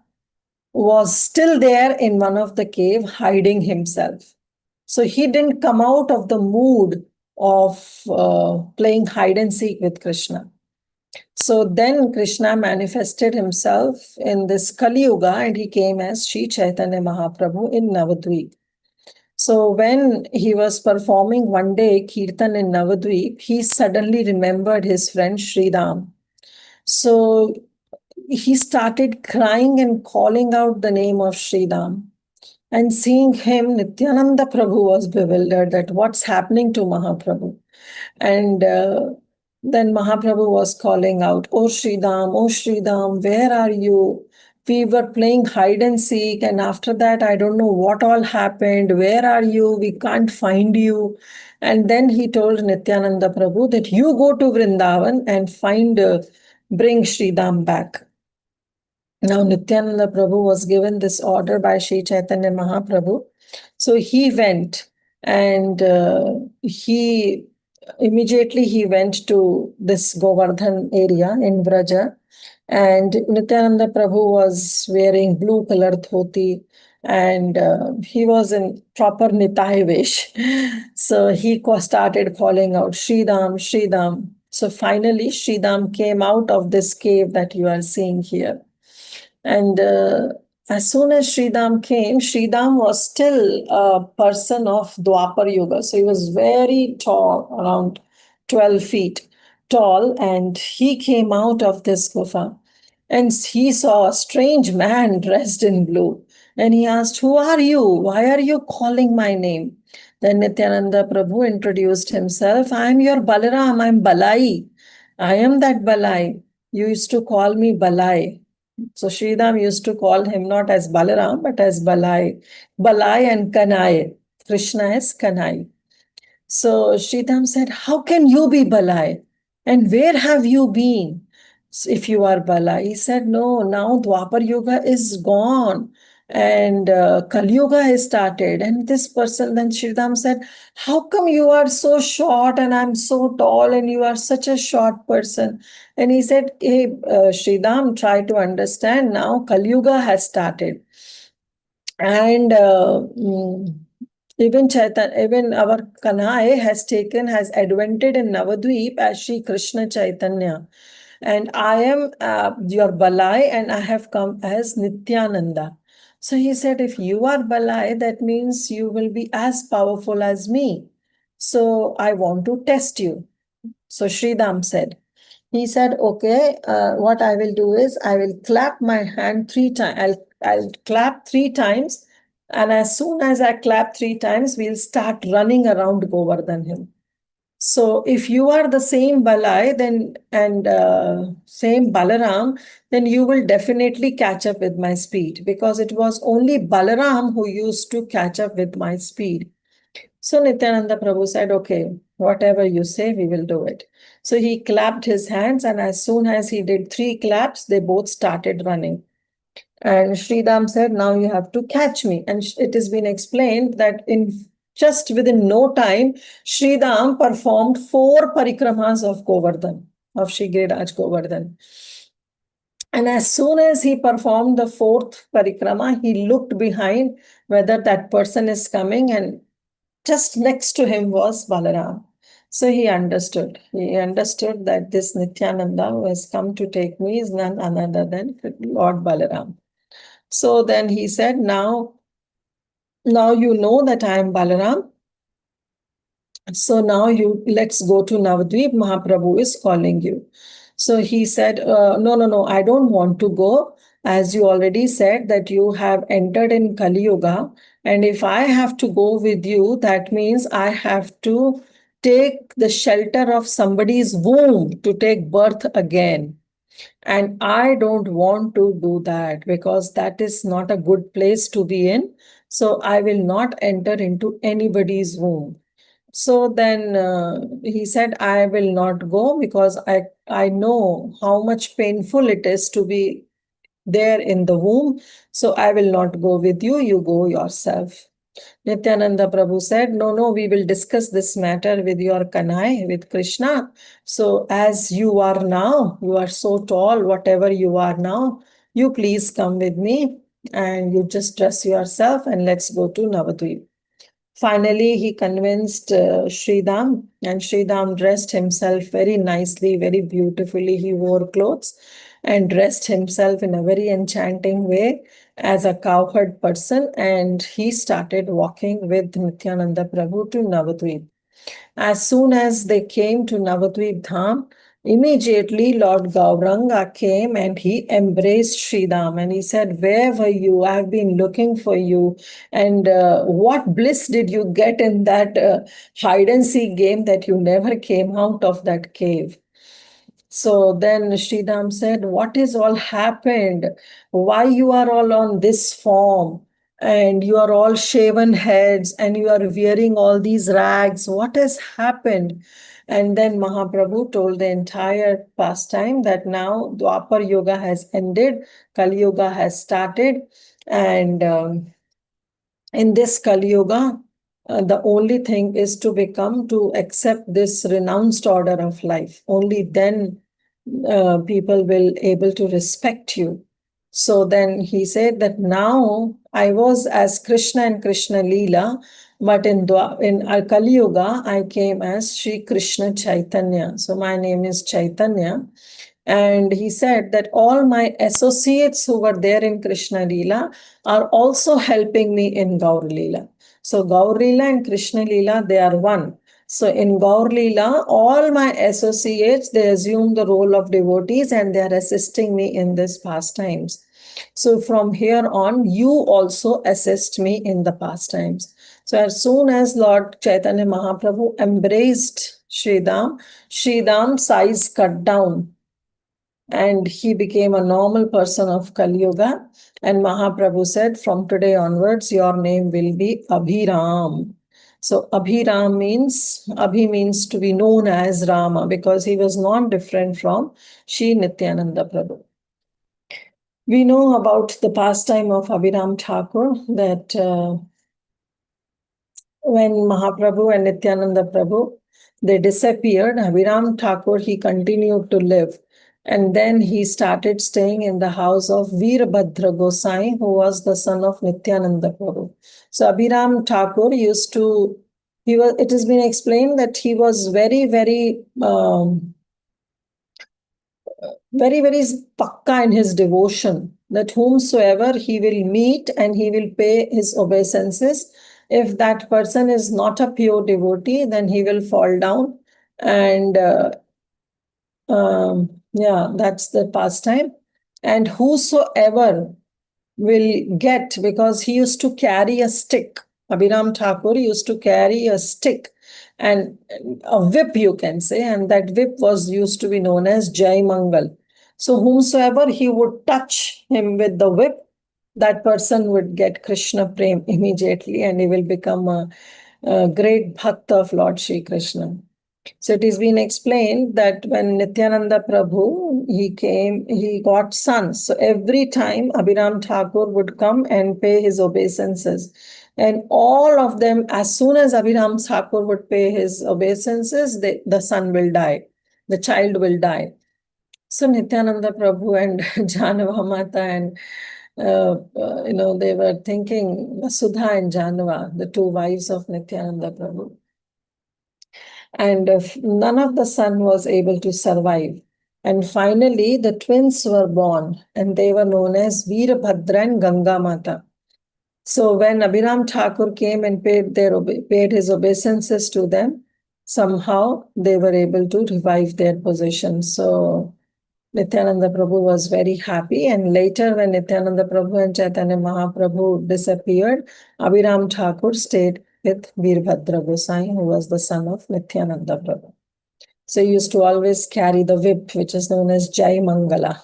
was still there in one of the cave, hiding himself. So he didn't come out of the mood of playing hide and seek with Krishna. So then Krishna manifested himself in this Kali Yuga, and he came as Sri Chaitanya Mahaprabhu in Navadvip. So when he was performing one day Kirtan in Navadvip, he suddenly remembered his friend Sridham. So he started crying and calling out the name of Sridham. And seeing him, Nityananda Prabhu was bewildered that what's happening to Mahaprabhu. And then Mahaprabhu was calling out, oh Sridham, where are you? We were playing hide and seek, and after that, I don't know what all happened. Where are you? We can't find you. And then he told Nityananda Prabhu that you go to Vrindavan and bring Sridham back. Now, Nityananda Prabhu was given this order by Sri Chaitanya Mahaprabhu. So he went, and he immediately went to this Govardhana area in Vraja. And Nityananda Prabhu was wearing blue color dhoti, and he was in proper Nitai Vesh. So he started calling out Shridam, Shridam. So finally, Shridam came out of this cave that you are seeing here. And as soon as Sridham came, Sridham was still a person of Dwapar Yuga. So he was very tall, around 12 feet tall, and he came out of this gufa. And he saw a strange man dressed in blue. And he asked, "Who are you? Why are you calling my name?" Then Nityananda Prabhu introduced himself. "I am your Balaram, I'm Balai. I am that Balai. You used to call me Balai." So Sridham used to call him not as Balaram, but as Balai. Balai and Kanai. Krishna is Kanai. So Sridham said, "How can you be Balai? And where have you been if you are Balai?" He said, "No, now Dwapar Yuga is gone and Kali Yuga has started." And this person, then Sridham said, "How come you are so short and I'm so tall and you are such a short person?" And he said, "Hey, Sridham, try to understand now Kali Yuga has started. And even our Kanai has advented in Navadvip as Sri Krishna Chaitanya. And I am your Balai and I have come as Nityananda." So he said, "If you are Balai, that means you will be as powerful as me. So I want to test you." So Sridham said, he said, "Okay, what I will do is I will clap my hand 3 times. I'll clap 3 times. And as soon as I clap 3 times, we'll start running around Govardhan Hill. So if you are the same Balai then and same Balaram, then you will definitely catch up with my speed, because it was only Balaram who used to catch up with my speed." So Nityananda Prabhu said, "Okay, whatever you say, we will do it." So he clapped his hands, and as soon as he did 3 claps, they both started running. And Sridham said, "Now you have to catch me." And it has been explained that in just within no time, Sridham performed 4 parikramas of Govardhan, of Shri Giriraj Govardhan. And as soon as he performed the 4th parikrama, he looked behind whether that person is coming, and just next to him was Balaram. So he understood. He understood that this Nityananda who has come to take me is none other than Lord Balaram. So then he said, now you know that I am Balaram. So now let's go to Navadvip. Mahaprabhu is calling you. So he said, no, I don't want to go. As you already said that you have entered in Kali Yuga. And if I have to go with you, that means I have to take the shelter of somebody's womb to take birth again. And I don't want to do that, because that is not a good place to be in. So I will not enter into anybody's womb. So then he said, "I will not go, because I know how much painful it is to be there in the womb. So I will not go with you. You go yourself." Nityananda Prabhu said, no, we will discuss this matter with your Kanai, with Krishna. So as you are now, you are so tall, whatever you are now, you please come with me and you just dress yourself and let's go to Navadvip. Finally, he convinced Sridham, and Sridham dressed himself very nicely, very beautifully. He wore clothes and dressed himself in a very enchanting way as a cowherd person, and he started walking with Nityananda Prabhu to Navadvip. As soon as they came to Navadvip Dham, immediately Lord Gauranga came and he embraced Sridham and he said, "Where were you? I have been looking for you. And what bliss did you get in that hide and seek game that you never came out of that cave?" So then Sridham said, "What is all happened? Why you are all on this form? And you are all shaven heads and you are wearing all these rags. What has happened?" And then Mahaprabhu told the entire pastime that now Dwapar Yuga has ended, Kali Yuga has started, and in this Kali Yuga, the only thing is to accept this renounced order of life. Only then people will able to respect you. So then he said that now I was as Krishna and Krishna Leela, but in Kali Yuga, I came as Sri Krishna Chaitanya. So my name is Chaitanya. And he said that all my associates who were there in Krishna Leela are also helping me in Gaur Leela. So Gaur Leela and Krishna Leela, they are one. So in Gaur Leela, all my associates, they assume the role of devotees and they are assisting me in this pastimes. So from here on, you also assist me in the pastimes. So as soon as Lord Chaitanya Mahaprabhu embraced Sridam's size cut down and he became a normal person of Kali Yuga. And Mahaprabhu said, from today onwards, your name will be Abhiram. So Abhiram means, Abhi means to be known as Rama because he was not different from Sri Nityananda Prabhu. We know about the pastime of Abhiram Thakur that when Mahaprabhu and Nityananda Prabhu, they disappeared, Abhiram Thakur, he continued to live. And then he started staying in the house of Veerbhadra Gosai, who was the son of Nityananda Prabhu. So Abhiram Thakur used to, it has been explained that he was very, very pakka in his devotion, that whomsoever he will meet and he will pay his obeisances. If that person is not a pure devotee, then he will fall down. And that's the pastime. And whosoever will get, because he used to carry a stick. Abhiram Thakur used to carry a stick and a whip, you can say, and that whip was used to be known as Jai Mangal. So whomsoever he would touch him with the whip, that person would get Krishna Prem immediately and he will become a great bhakta of Lord Shri Krishna. So it has been explained that when Nityananda Prabhu, he came, he got sons. So every time Abhiram Thakur would come and pay his obeisances. And all of them, as soon as Abhiram Thakur would pay his obeisances, the son will die. The child will die. So Nityananda Prabhu and Janava Mata and they were thinking, Sudha and Janava, the two wives of Nityananda Prabhu. And none of the son was able to survive. And finally, the twins were born, and they were known as Veerbhadra and Ganga Mata. So when Abhiram Thakur came and paid his obeisances to them, somehow they were able to revive their position. So Nityananda Prabhu was very happy. And later, when Nityananda Prabhu and Chaitanya Mahaprabhu disappeared, Abhiram Thakur stayed with Veerbhadra Gosai, who was the son of Nityananda Prabhu. So he used to always carry the whip, which is known as Jai Mangala.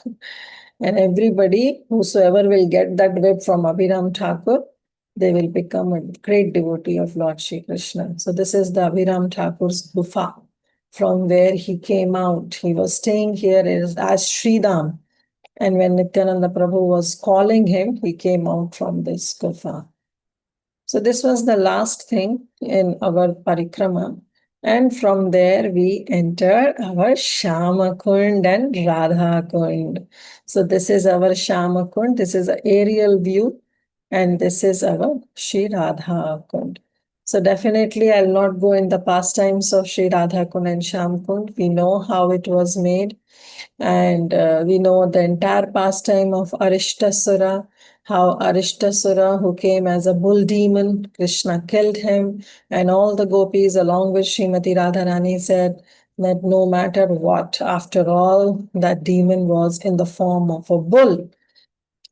And everybody, whosoever will get that whip from Abhiram Thakur, they will become a great devotee of Lord Shri Krishna. So this is the Abhiram Thakur's gufa, from where he came out. He was staying here as Sridam. And when Nityananda Prabhu was calling him, he came out from this gufa. So this was the last thing in our Parikrama. And from there, we enter our Shama Kund and Radha Kund. So this is our Shama Kund. This is an aerial view. And this is our Shri Radha Kund. So definitely, I'll not go in the pastimes of Shri Radha Kund and Sham Kund. We know how it was made. And we know the entire pastime of Arishtasura, how Arishtasura, who came as a bull demon, Krishna killed him, and all the gopis, along with Srimati Radharani, said that no matter what, after all, that demon was in the form of a bull.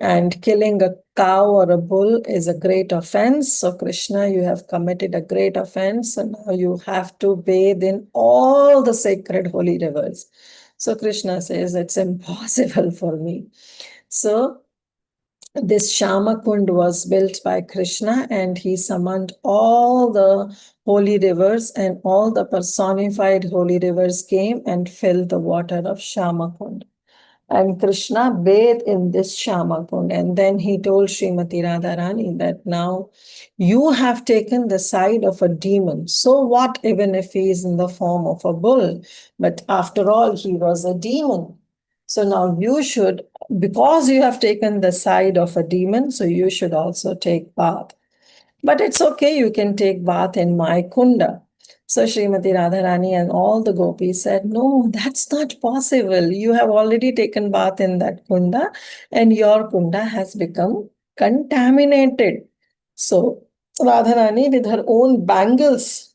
And killing a cow or a bull is a great offense. So, Krishna, you have committed a great offense, and now you have to bathe in all the sacred holy rivers. So, Krishna says, it's impossible for me. So, this Shama Kund was built by Krishna, and he summoned all the holy rivers, and all the personified holy rivers came and filled the water of Shama Kund. And Krishna bathed in this Shama Kund. And then he told Srimati Radharani that now you have taken the side of a demon. So what, even if he is in the form of a bull? But after all, he was a demon. So now you should, because you have taken the side of a demon, so you should also take bath. But it's okay, you can take bath in my kunda. So Srimati Radharani and all the gopis said, no, that's not possible. You have already taken bath in that kunda and your kunda has become contaminated. So Radharani with her own bangles,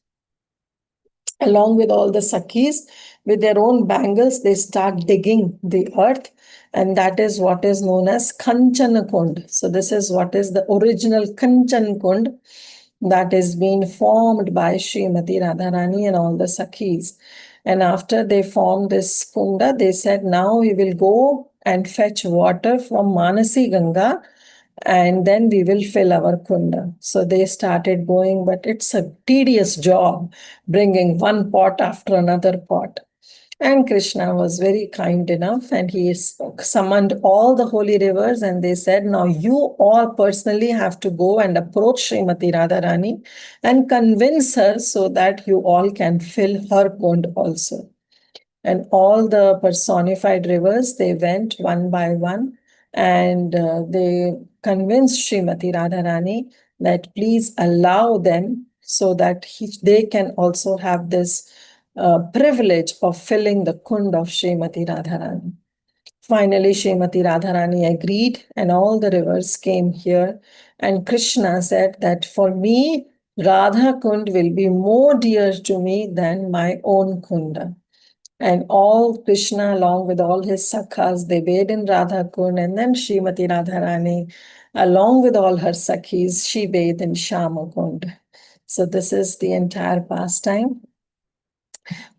along with all the Sakhis, with their own bangles, they start digging the earth. And that is what is known as Kanchana Kund. So this is what is the original Kanchan Kund that is being formed by Srimati Radharani and all the Sakhis. And after they formed this kunda, they said, now we will go and fetch water from Manasi Ganga and then we will fill our kunda. So they started going, but it's a tedious job bringing one pot after another pot. And Krishna was very kind enough and he summoned all the holy rivers and they said, now you all personally have to go and approach Srimati Radharani and convince her so that you all can fill her kund also. And all the personified rivers, they went one by one and they convinced Srimati Radharani that please allow them so that they can also have this privilege of filling the kund of Srimati Radharani. Finally, Srimati Radharani agreed and all the rivers came here. And Krishna said that for me, Radha Kund will be more dear to me than my own kunda. And all Krishna, along with all his sakhas, they bathed in Radha Kund, and then Srimati Radharani, along with all her sakhis, she bathed in Shama Kund. So this is the entire pastime.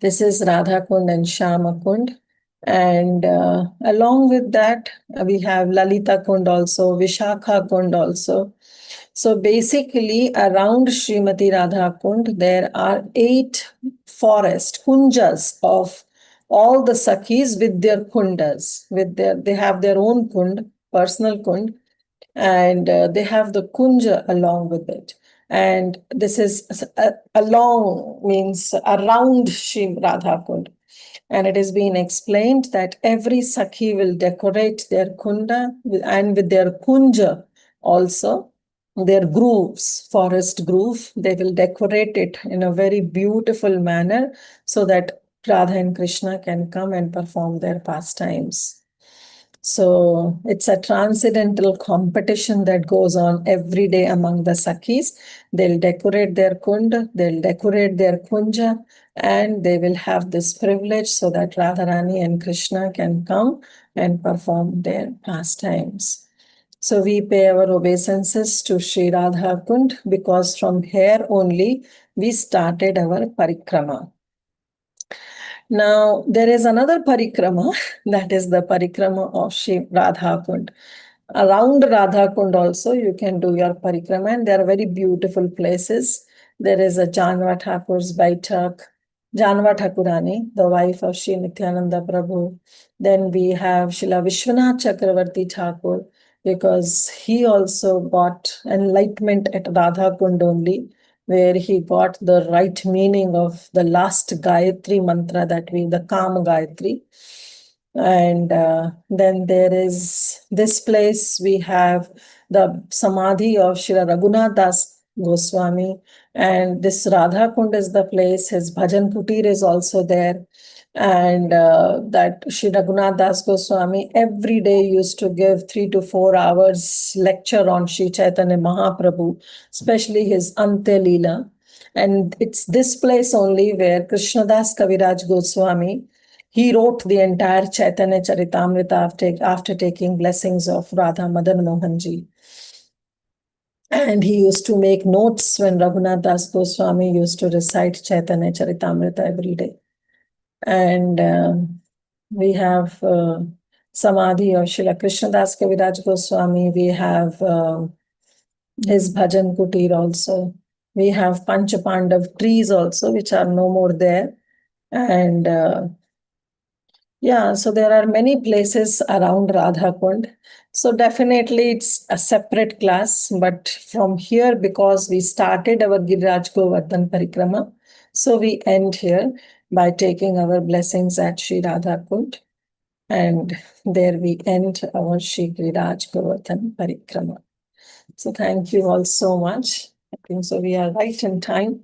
This is Radha Kund and Shama Kund. And along with that, we have Lalita Kund also, Vishakha Kund also. So basically, around Srimati Radha Kund, there are 8 forest kunjas of all the Sakhis with their kundas. They have their own kund, personal kund, and they have the kunja along with it. And this is along means around Shri Radha Kund. And it is being explained that every Sakhi will decorate their kunda and with their kunja also, their grooves, forest groove, they will decorate it in a very beautiful manner so that Radha and Krishna can come and perform their pastimes. So it's a transcendental competition that goes on every day among the Sakhis. They'll decorate their kund, they'll decorate their kunja, and they will have this privilege so that Radharani and Krishna can come and perform their pastimes. So we pay our obeisances to Sri Radha Kund because from here only we started our Parikrama. Now, there is another Parikrama, that is the Parikrama of Shri Radha Kund. Around Radha Kund also, you can do your Parikrama, and there are very beautiful places. There is a Janva Thakur's Baitak, Janva Thakurani, the wife of Shri Nityananda Prabhu. Then we have Srila Vishwanath Chakravarti Thakur, because he also got enlightenment at Radha Kund only, where he got the right meaning of the last Gayatri mantra that we, the Kam Gayatri. And then there is this place, we have the Samadhi of Srila Raghunath Das Goswami. And this Radha Kund is the place, his Bhajan Kutir is also there. And that Sri Raghunath Das Goswami every day used to give 3 to 4 hours lecture on Sri Chaitanya Mahaprabhu, especially his Ante Leela. And it's this place only where Krishnadas Kaviraj Goswami, he wrote the entire Chaitanya Charitamrita after taking blessings of Radha Madan Mohanji. And he used to make notes when Raghunath Das Goswami used to recite Chaitanya Charitamrita every day. And we have Samadhi of Srila Krishnadas Kaviraj Goswami. We have his Bhajan Kutir also. We have Panchapandav trees also, which are no more there. And yeah, so there are many places around Radha Kund. So definitely it's a separate class, but from here, because we started our Giriraj Govardhan Parikrama, so we end here by taking our blessings at Sri Radha Kund. And there we end our Shri Giriraj Govardhana Parikrama. So thank you all so much. I think so we are right in time.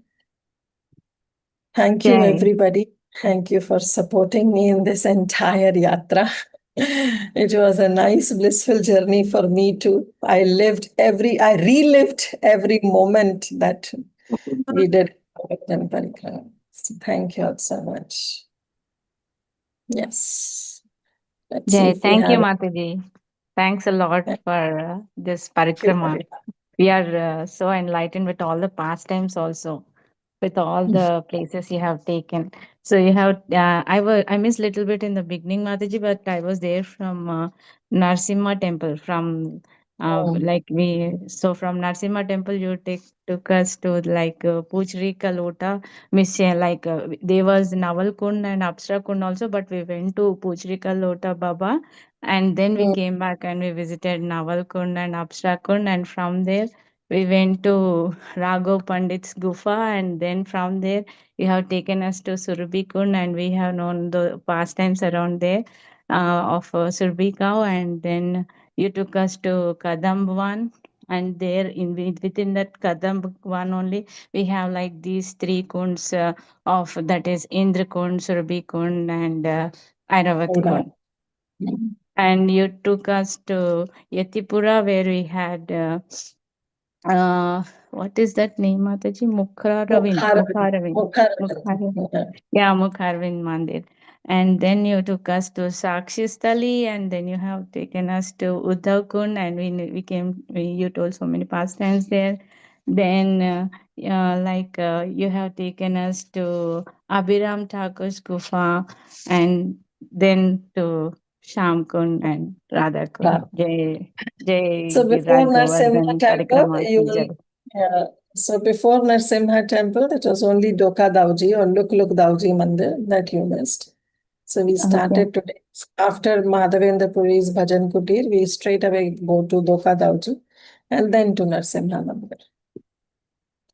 Thank you, Jai. everybody. Thank you for supporting me in this entire yatra. It was a nice, blissful journey for me too. I relived every moment that we did. So thank you all so much. Yes. Let's see Jai. if we Thank you, have. Mataji. Thanks a lot for this Thank you. parikrama. We are so enlightened with all the pastimes also, with all the places you have taken. So you have, I missed little bit in the beginning, Mataji, but I was there from Narsimha temple. From from Narsimha temple, you took us to like Puchri Kalota, there was Naval Kund and Apsara Kund also, but we went to Puchri Kalota Baba, and then we came back and we visited Naval Kund and Apsara Kund, and from there we went to Raghav Pandit's Gufa, and then from there you have taken us to Surabhi Kund, and we have known the pastimes around there of Surabhi cow, and then you took us to Kadambwan, and there within that Kadambwan only we have like these three kunds of that is Indra Kund, Surabhi Kund, and Airavat Kund. And you took us to Yatipura where we had what is that name, Mataji? Mukharavin. Yeah, Mukharvind Mandir. And then you took us to Sakshi Stali, and then you have taken us to Uddhav Kund, and you told so many pastimes there. Then, you have taken us to Abhiram Thakur's Gufa, and then to Sham Kund and Radha Kund. Jai So before Giriraj Narsimha Govardhan temple, Parikrama you ki jai. will. So before Narsimha temple, it was only Doka Dauji or Luk Dauji Mandir that you missed. So we started today. After Madhavendra Puri's Bhajan Kutir, we straight away go to Doka Dauji and then to Narsimha Mandir.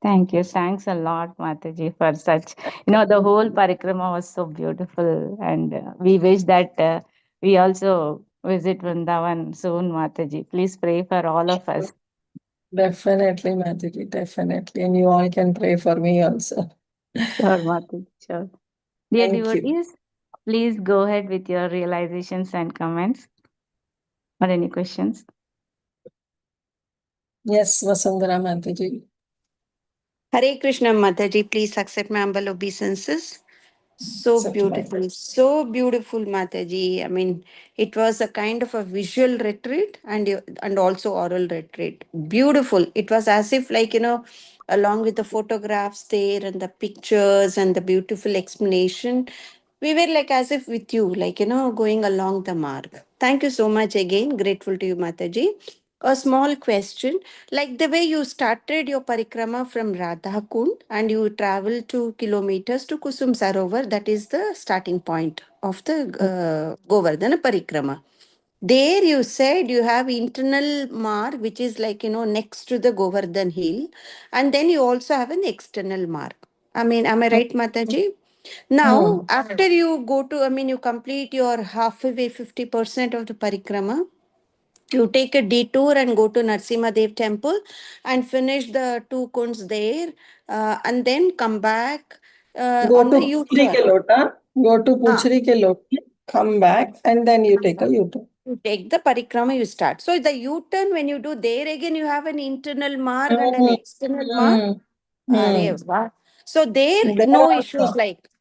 Thank you. Thanks a lot, Mataji, for such. The whole parikrama was so beautiful, and we wish that we also visit Vrindavan soon, Mataji. Please pray for all of us. Definitely, Mataji, definitely. And you all can pray for me also. Sure, Mataji, sure. Dear Thank you. devotees, please go ahead with your realizations and comments or any questions. Yes, Vasundhara Mataji. Hare Krishna, Mataji, please accept my humble obeisances. So Accept my beautiful, Mataji. I mean, it was a kind of a visual retreat and also oral retreat. Beautiful. It was as if along with the photographs there and the pictures and the beautiful explanation, we were like as if with you, going along the mark. Thank you so much again. Grateful to you, Mataji. A small question, like the way you started your parikrama from Radha Kund and you traveled 2 kilometers to Kusum Sarovar, that is the starting point of the Govardhana parikrama. There you said you have internal mark, which is next to the Govardhan hill, and then you also have an external mark. I mean, am I right, Mataji? Now, after you go to, you complete your halfway 50% of the parikrama, you take a detour and go to Narsimha Dev temple and finish the 2 kunds there, and then come back Go on to the Puchri U-turn. ke Lota, go to Ah, Puchri ke Lota, come back, and then you take a U-turn. you take the parikrama, you start. So the U-turn, when you do there again, you have an internal mark and an Mm, external mark. mm, mm. Wow. So there, There no issues also.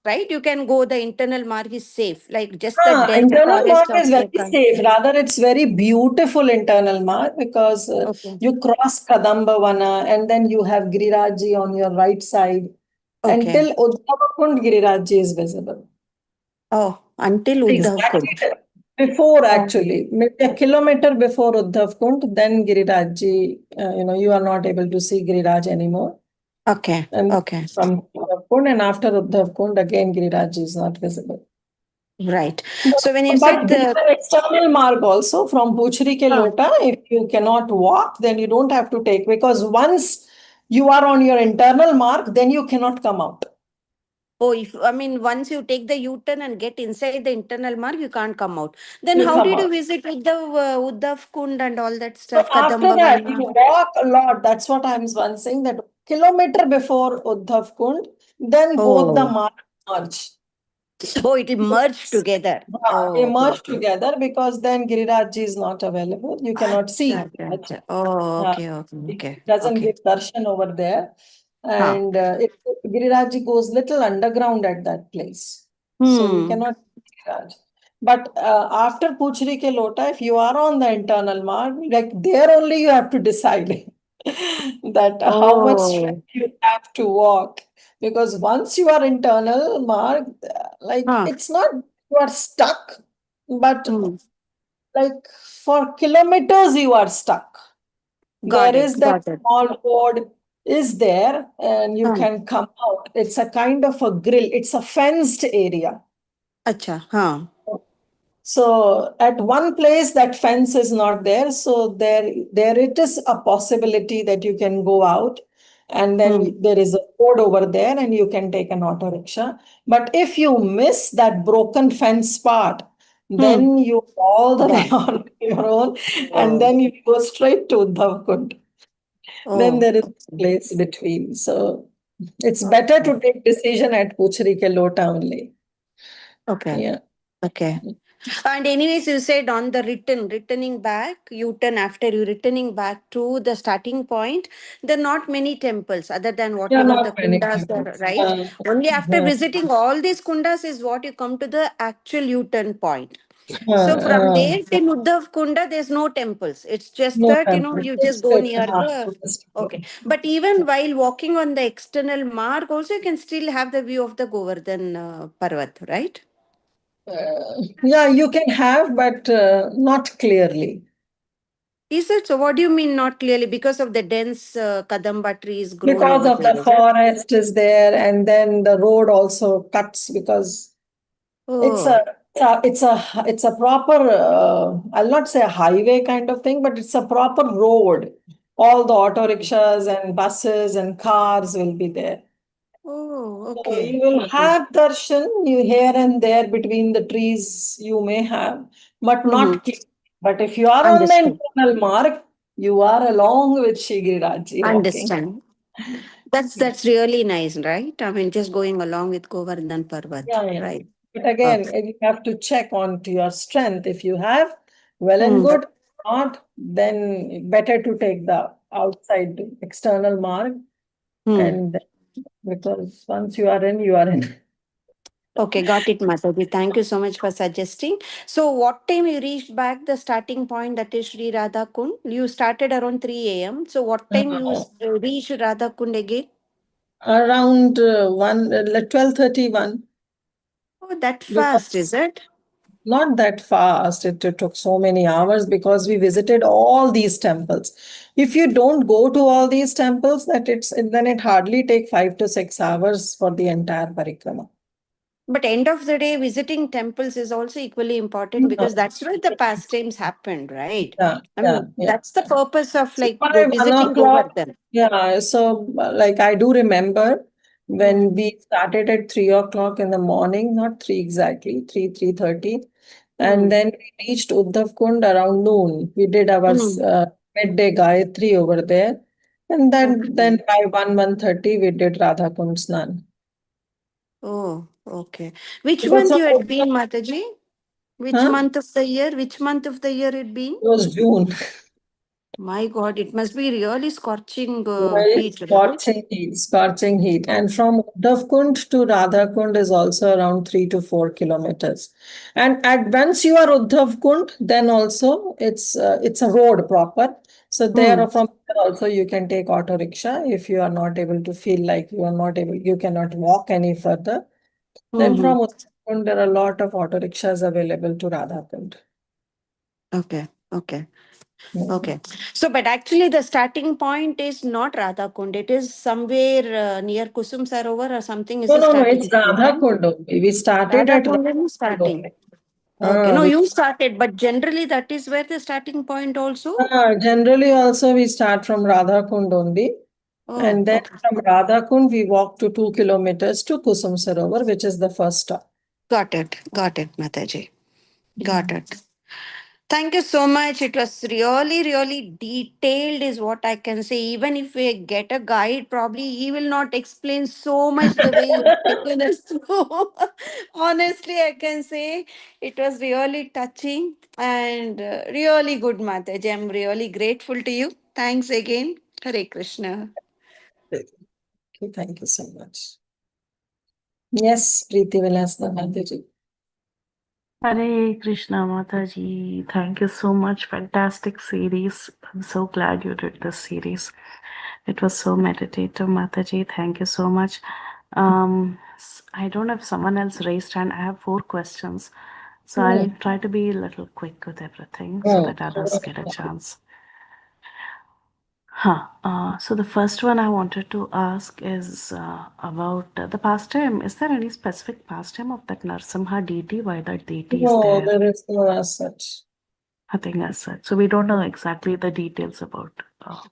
right? You can go, the internal mark is safe, like just the dense Internal forest mark of is very Gokarna. safe. Rather, it's very beautiful internal mark because Okay. you cross Kadambavana and then you have Girirajji on your right side. Okay. Until Uddhavakund, Girirajji is visible. Oh, until Uddhav Kund. Exactly. Before, Oh, actually, maybe a kilometer before Uddhav Kund, then Girirajji, you are not able to see Giriraj anymore. okay. And Okay. from Uddhav Kund, and after Uddhav Kund, again Girirajji is not visible. Right. So when you But said there is the an external mark also from Puchri ke Lota. If you cannot walk, then you don't have to take, because once you are on your internal mark, then you cannot come out. Oh, I mean, once you take the U-turn and get inside the internal mark, you can't come out. Then You how come did you out. visit with the Uddhav Kund and all that So stuff? after that, you Kadambavana? walk a lot. That's what I'm once saying, that kilometer before Uddhav Kund, then both the Oh, merge. oh, it will merge together. They Oh, okay, merge okay. together because then Giriraj is not available. You cannot see. Acha, acha. Oh, Uh, okay, okay, okay, it doesn't okay. give darshan over there. Huh. And Giriraj goes little underground at that place. So you Hmm. cannot see Giriraj. But after Puchri ke Lota, if you are on the internal mark, like there only you have to decide that how much strength Oh, you have to walk. Because once you are internal mark, like huh. it's not you are stuck, but Hmm. like for kilometers you are stuck. Got There it, is that got it. small road is there and you Huh. can come out. It's a kind of a grill. It's a fenced area. Acha, huh. So at one place that fence is not there. So there it is a possibility that you can go out and then Hmm. there is a road over there and you can take an auto rickshaw. But if you miss that broken fence part, Hmm. then you all the way Gone. on your own and Oh, then you go straight to Uddhav Kund. Then oh, there is a okay. place between. So it's better Okay. to take decision at Puchri ke Lota only. Okay. Yeah. Okay. And anyways, you said on the returning back, U-turn after you returning back to the starting point, there are not many temples other than Yeah, whatever the not many kundas there, temples. right? Only after Uh, visiting all these kundas is what you come to the actual U-turn point. uh, So from uh, there to Uddhav Kunda, there's no temples. It's just no that, temples. you just Just go straight. near the. Just Okay. But even while walking on the external mark, also you can still have the view of the Govardhan Parvat, right? yeah, you can have, but not clearly. Is it? So what do you mean not clearly? Because of the dense kadamba trees grown Because over of there, the is it? forest is there, and then the road also cuts because it's a Oh, it's a it's a proper I'll not say a highway kind of thing, but it's a proper road. All the auto rickshaws and buses and cars will be there. oh, So okay. you will Okay. have darshan, you here and there between the trees you may have, but Mm-hmm. not clear. But if you are on the Understand. internal mark, you are along with Shigiriraji walking. Understand. That's really nice, right? I mean, just going along with Govardhan Parvat, Yeah, yeah. right? But again, Okay. you have to check on to your strength. If you have, well and Hmm. good. Not, then better to take the outside external mark. Hmm. And because once you are in, you are in. Okay, got it, Mataji. Thank you so much for suggesting. So, what time you reached back the starting point, that is Sri Radha Kund? You started around 3 a.m. So, what time you reached Radha Kund again? Around 12:31. Oh, that fast, is Because it? not that fast. It took so many hours because we visited all these temples. If you don't go to all these temples, then it hardly take 5 to 6 hours for the entire parikrama. But end of the day, visiting temples is also equally important because that's where the pastimes happened, right? Yeah, I yeah, mean, yeah. that's the purpose of So like by one visiting o'clock, Govardhan. yeah. So like I do remember when Hmm. we started at 3 o'clock in the morning, not three exactly, 3:30. And Hmm. then we reached Uddhav Kund around noon. We did our Hmm. midday Gayatri over there. And then Okay. by 1:30 we did Radha Kund Snan. Oh, okay. Which It was, month a, you had been, Mataji? Which huh? month of the year? Which month of the year it been? It was June. My God, it must be really scorching Very heat, right? scorching heat. And from Uddhavkund to Radhakund is also around 3 to 4 kilometers. And at once you are Uddhavkund, then also it's a road proper. So Hmm. there from there also you can take auto rickshaw if you are not able to feel like you cannot walk any further. Then Mm-hmm. from Uddhavkund there are a lot of auto rickshaws available to Radhakund. Okay. Okay. Yeah. Okay. So, but actually, the starting point is not Radhakund. It is somewhere near Kusum Sarovar or something is No, the no, no, starting it's point, right? Radhakund only. We started at Radhakund is Radhakund starting. only. Okay. No, We you started, but generally that is where the starting point also. Generally, also we start from Radha Kund only. And then okay. from Radhakund, we walked to 2 kilometers to Kusum Sarovar, which is the first stop. Got it. Got it, Mataji. Got it. Thank you so much. It was really, really detailed, is what I can say. Even if we get a guide, probably he will not explain so much the way you have taken us through. Honestly, I can say it was really touching and really good, Mataji. I'm really grateful to you. Thanks again. Hare Krishna. Okay, thank you so much. Yes, Preeti will ask the Mataji. Hare Krishna Mataji, thank you so much. Fantastic series. I'm so glad you did this series. It was so meditative, Mataji. Thank you so much. I don't know if someone else raised hand. I have 4 questions. So I'll try to be a little quick with everything so that others get a chance. So the first one I wanted to ask is about the pastime. Is there any specific pastime of that Narsimha deity? Why that deity is No, there? there is no as such. Nothing as such. So we don't know exactly the details about how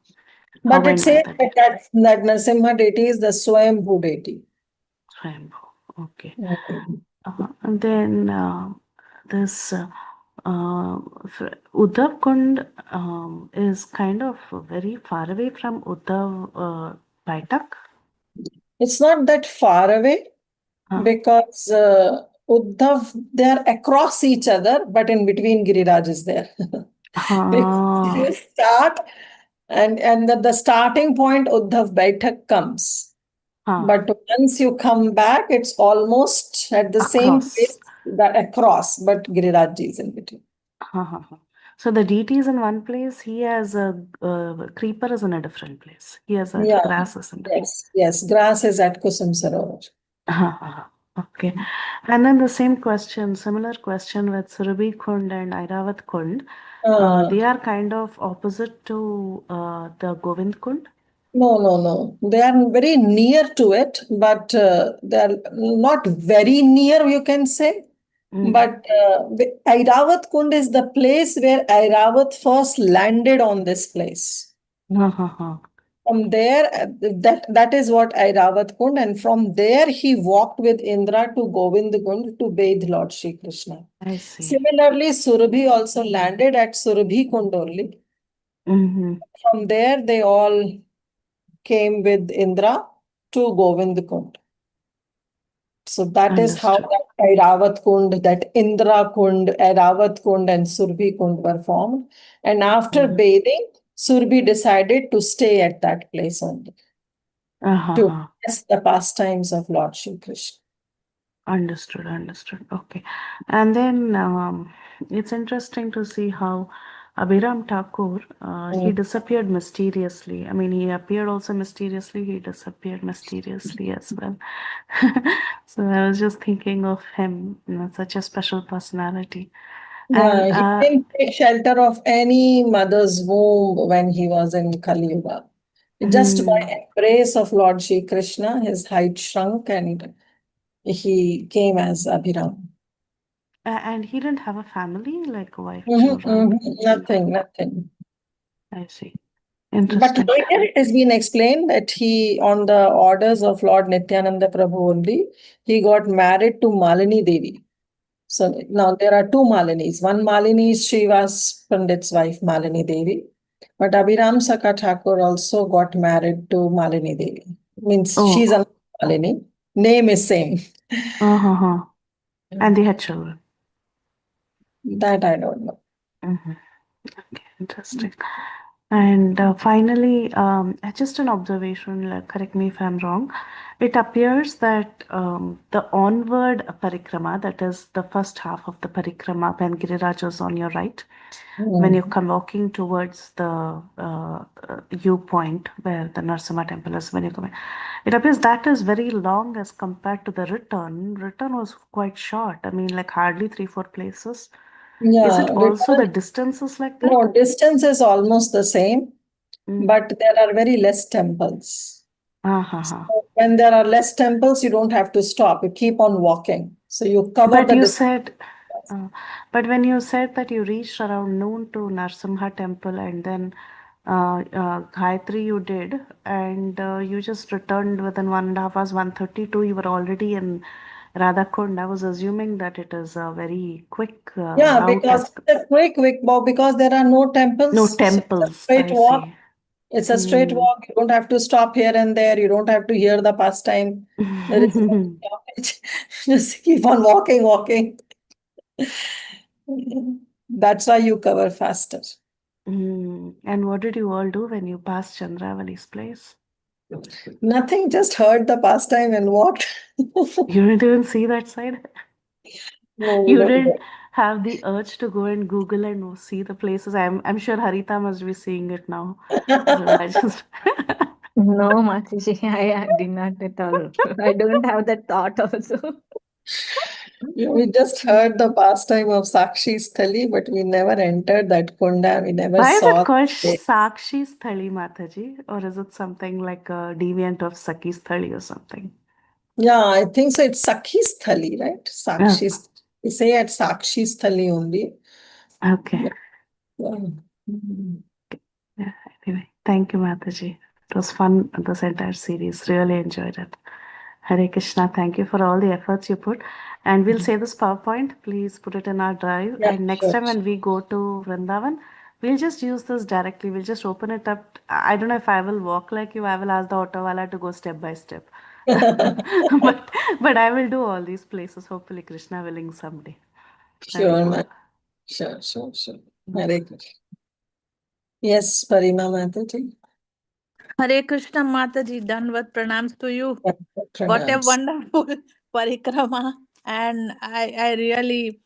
But it and why says that that Narasimha deity is the Swayambhu deity. Swayambhu. Okay. Mhm. And then this Uddhav Kund is kind of very far away from Uddhav Baitak. It's not that far away because Uddhav, they are across each other, but in between Giriraj is there. Because you start and the starting point Uddhav Baitak comes. But once you come back, it's almost at the same Across. place that across, but Giriraj is in between. So the deity is in one place. He has a creeper is in a different place. He has a Yeah. grass is in different. Yes. Grass is at Kusum Sarovar. Okay. And then the same question, similar question with Surabhi Kund and Airavat Kund. They are kind of opposite to the Govind Kund. No. They are very near to it, but they are not very near, you can say. But Airavat Kund is the place where Airavat first landed on this place. From there, that is what Airavat Kund, and from there he walked with Indra to Govind Kund to bathe Lord Shri Krishna. I see. Similarly, Surabhi also landed at Surabhi Kund only. From there, they all came with Indra to Govind Kund. So that is how that Airavat Kund, that Indra Kund, Airavat Kund, and Surabhi Kund were formed. And after bathing, Surabhi decided to stay at that place only to test the pastimes of Lord Shri Krishna. Understood. Okay. And then it's interesting to see how Abhiram Thakur, he disappeared mysteriously. I mean, he appeared also mysteriously, he disappeared mysteriously as well. So I was just thinking of him, such a special personality. Yeah, And he didn't take shelter of any mother's womb when he was in Kali Yuga. Just by embrace of Lord Shri Krishna, his height shrunk and he came as Abhiram. and he didn't have a family, like a wife, children. Nothing. I see. But Interesting. later it has been explained that he, on the orders of Lord Nityananda Prabhu only, he got married to Malini Devi. So now there are 2 Malinis. One Malini is Srivas Pandit's wife, Malini Devi. But Abhiram Saka Thakur also got married to Malini Devi. Means she's a Malini. Name is same. And they had children. That I don't know. Okay, interesting. And finally, just an observation, like, correct me if I'm wrong. It appears that the onward parikrama, that is the first half of the parikrama, when Giriraj is on your right, when you come walking towards the viewpoint where the Narsimha temple is, when you come in, it appears that is very long as compared to the return. Return was quite short. I mean, like hardly 3-4 places. Yeah, Is it also the distances like that? No, distance is almost the same, but there are very less temples. So when there are less temples, you don't have to stop. You keep on walking. So you cover But the you distance. said, but when you said that you reached around noon to Narsimha temple and then Gayatri you did, and you just returned within 1.5 hours, 1:32. You were already in Radhakund. I was assuming that it is a very quick Yeah, route because as it's a quick walk because there are no no temples. So it's a temples. straight I walk. see. It's a straight walk. You don't have to stop here and there. You don't have to hear the pastime. There is no stoppage. Just keep on walking. That's why you cover faster. And what did you all do when you passed Chandravali's place? Nothing, just heard the pastime and walked. You didn't even see that side? No, we You don't didn't go. have the urge to go and Google and see the places. I'm sure Harita must be seeing it now. So I just No, Mataji, I did not at all. I don't have that thought also. We just heard the pastime of Sakshi's Thali, but we never entered that kunda. We never Why is it saw called it. Sakshi's Thali, Mataji? Or is it something like a deviant of Saki's Thali or something? Yeah, I think so. It's Sakhi's Thali, right? Oh, Sakshi's. We say at Sakshi's Thali only. okay. Yeah. Mhm. Yeah, anyway, thank you, Mataji. It was fun, this entire series. Really enjoyed it. Hare Krishna, thank you for all the efforts you put. And we'll save this PowerPoint. Please put it in our drive. Yeah, And next sure. time when we go to Vrindavan, we'll just use this directly. We'll just open it up. I don't know if I will walk like you. I will ask the auto wala to go step by step. but I will do all these places, hopefully, Krishna willing, someday. Hare Sure, Bol. man. Sure. Hare Krishna. Yes, Parima Mataji. Hare Krishna Mataji, Danvat pranams to you. What a Pranams. wonderful parikrama. And I really,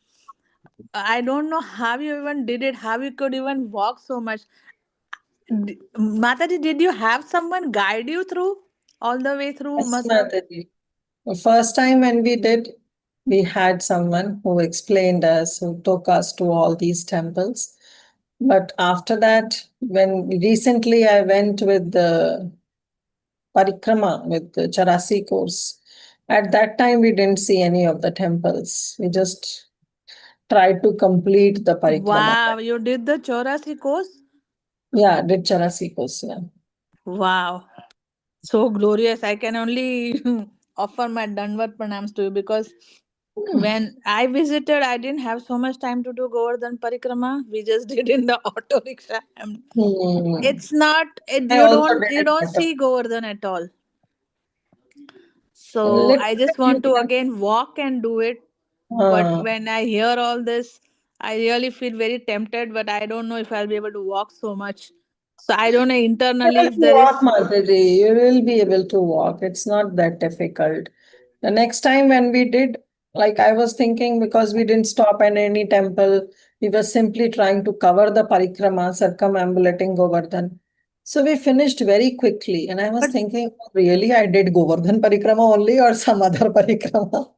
I don't know how you even did it, how you could even walk so much. Mataji, did you have someone guide you through all the way through? Yes, Mataji. The first time when we did, we had someone who explained us, who took us to all these temples. But after that, when recently I went with the Parikrama, with the Charasi course, at that time we didn't see any of the temples. We just tried to complete the Parikrama. Wow, you did the Chaurasi course? Yeah, did Charasi course, yeah. Wow, so glorious. I can only offer my Danvat pranams to you because when I visited, I didn't have so much time to do Govardhan Parikrama. We just did in the auto rickshaw. And Hmm. it's not I you also don't did you it don't better. see Govardhan at all. A So little I bit just you want to can. again walk and do it. But when I hear all this, I really feel very tempted, but I don't know if I'll be able to walk so much. So I don't know internally Able if to there walk, is. Mataji. You will be able to walk. It's not that difficult. The next time when we did, like I was thinking, because we didn't stop at any temple, we were simply trying to cover the parikrama, circumambulating Govardhan. So we finished very quickly. And I was But thinking, really, I did Govardhan parikrama only or some other parikrama?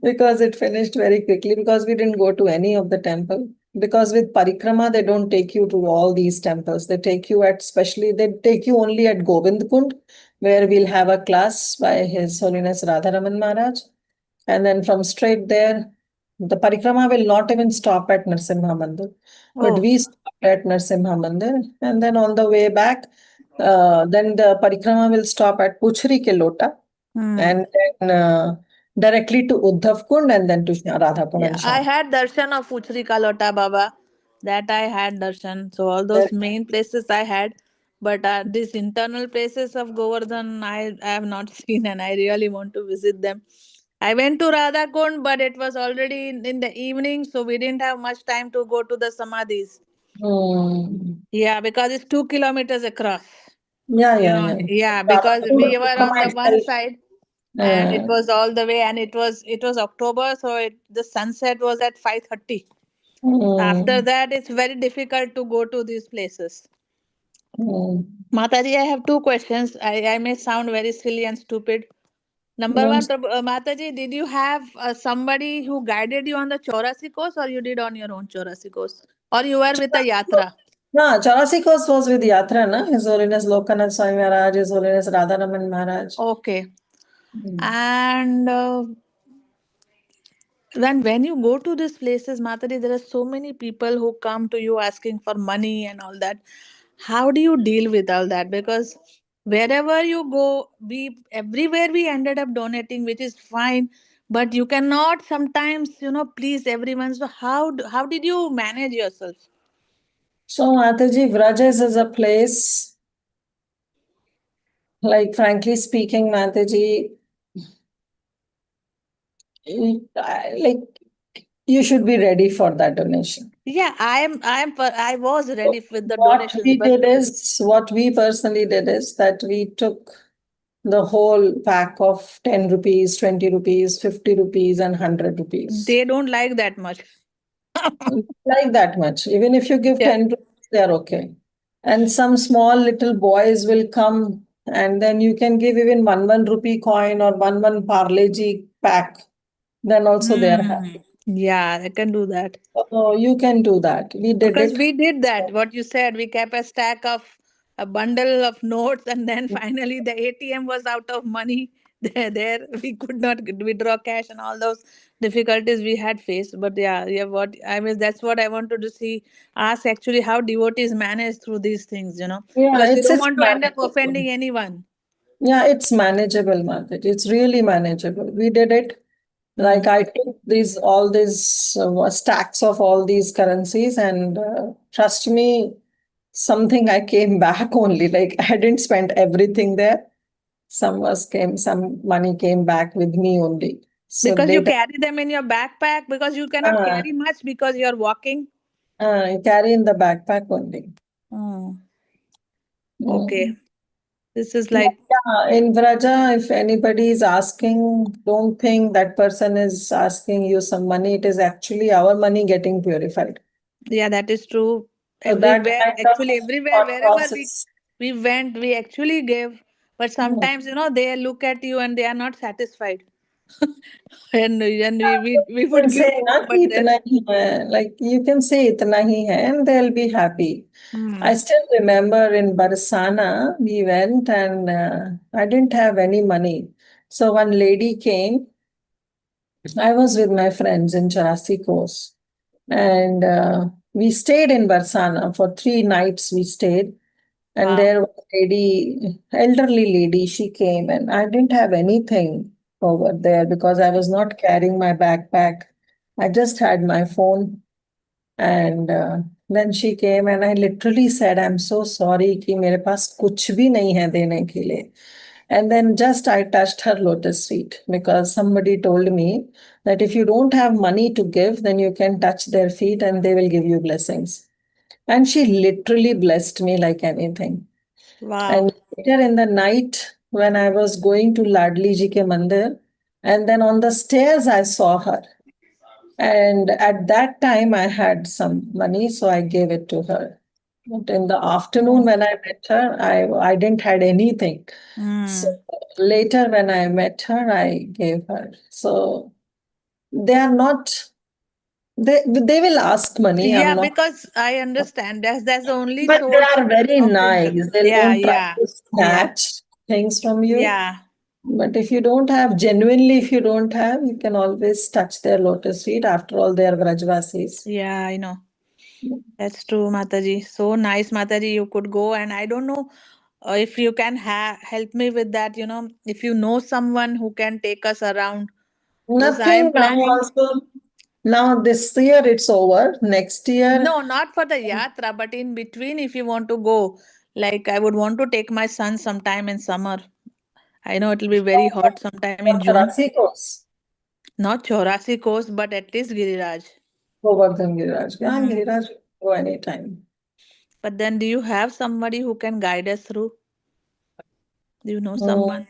Because it finished very quickly because we didn't go to any of the temple. Because with parikrama, they don't take you to all these temples. They take you they take you only at Govind Kund, where we'll have a class by His Holiness Radharaman Maharaj. And then from straight there, the parikrama will not even stop at Narsimha Mandir. But oh, we stopped at Narsimha Mandir. And then on the way back, then the parikrama will stop at Puchri Ke Lota. And then directly to Uddhav Kund and then to Radha Kund and yeah, I Shyam. had darshan of Uchri Kalota Baba. That I had darshan. So all There- those main places I had. But these internal places of Govardhan, I have not seen and I really want to visit them. I went to Radhakund, but it was already in the evening, so we didn't have much time to go to the Samadhis. Hmm. Yeah, because it's 2 kilometers across. Yeah. Yeah, because we were Parikrama on the one itself. side and it Uh, was all the way and it was October, so the sunset was at 5:30. After hmm, that, it's very difficult to go to these places. hmm. Mataji, I have two questions. I may sound very silly and stupid. Number No, one, Mataji, did you have somebody who guided you on the Chaurasi course or you did on your own Chaurasi course? Or you were with a yatra? no, Charasi course was with Yatra, na? His Holiness Lokanath Swami Maharaj, His Holiness Radharaman Maharaj. Okay. Hmm. And when you go to these places, Mataji, there are so many people who come to you asking for money and all that. how do you deal with all that? Because wherever you go, we everywhere we ended up donating, which is fine, but you cannot sometimes, please everyone. So how did you manage yourself? So, Mataji, Vrajas is a place, like frankly speaking, Mataji, like you should be ready for that donation. Yeah, I was ready with the What donations, we but did is, what we personally did is that we took the whole pack of 10 rupees, 20 rupees, 50 rupees, and 100 rupees. they don't like that much. Like that much. Even if you give Yeah. 10 rupees, they are okay. And some small little boys will come, and then you can give even one rupee coin or one Parle Ji pack. Then also they are happy. Yeah, I can do that. So you can do that. We did Because it. we did that, what you said, we kept a stack of a bundle of notes, and then finally the ATM was out of money. There we could not withdraw cash, and all those difficulties we had faced. But yeah, what I mean, that's what I wanted to see. Ask actually how devotees manage through these things, Yeah, because we don't it's want to end up manageable. offending anyone. Yeah, it's manageable, Margaret. It's really manageable. We did it. Like I took all these stacks of all these currencies, and trust me, something I came back only. Like I didn't spend everything there. Some money came back with me only. So Because you later, carry them in your backpack, because you cannot carry much because you're walking. I carry in the backpack only. Okay. Mm. This is But like, yeah, in Vraja, if anybody is asking, don't think that person is asking you some money. It is actually our money getting purified. yeah, that is true. So that Everywhere, kind of actually, everywhere, thought wherever process. we went, we actually gave. But Hmm. sometimes, they look at you and they are not satisfied. and we You would can give say more, na but ki then. itna hi hai. Like you can say itna hi hai, and they'll be happy. Hmm. I still remember in Barsana, we went and I didn't have any money. So one lady came. I was with my friends in Charasi Coast, and we stayed in Barsana for 3 nights. We stayed, and Wow. there was a lady, elderly lady. She came, and I didn't have anything over there because I was not carrying my backpack. I just had my phone, and then she came, and I literally said, "I'm so sorry कि मेरे पास कुछ भी नहीं है देने के लिए." And then just I touched her lotus feet because somebody told me that if you don't have money to give, then you can touch their feet and they will give you blessings. And she literally blessed me like anything. Wow. And later in the night, when I was going to Ladli Ji ke mandir, and then on the stairs, I saw her. And at that time, I had some money, so I gave it to her. But in the afternoon, when I met her, I didn't had anything. So later, when I met her, I gave her. So they are not, they will ask money. I'm Yeah, not, because I understand that's the only but they source are very of income. nice. They Yeah, won't try yeah, to yeah, snatch things from you. yeah, But if you don't have, genuinely, if you don't have, you can always touch their lotus feet. After all, they are Vrajvasis. yeah, I know. That's true, Mataji. So nice, Mataji. You could go, and I don't know if you can help me with that. If you know someone who can take us around, because I am Nothing now planning. also. Now this year it's over. Next year, No, not for the yatra, but in between, if you want to go, like I would want to take my son sometime in summer. I know it'll be very hot sometime in June. Tarasi course, Not Chaurasi coast, but at least Giriraj. Govardhan Giriraj. Yeah, Hmm. Giriraj go anytime. But then, do you have somebody who can guide us through? Do you know someone?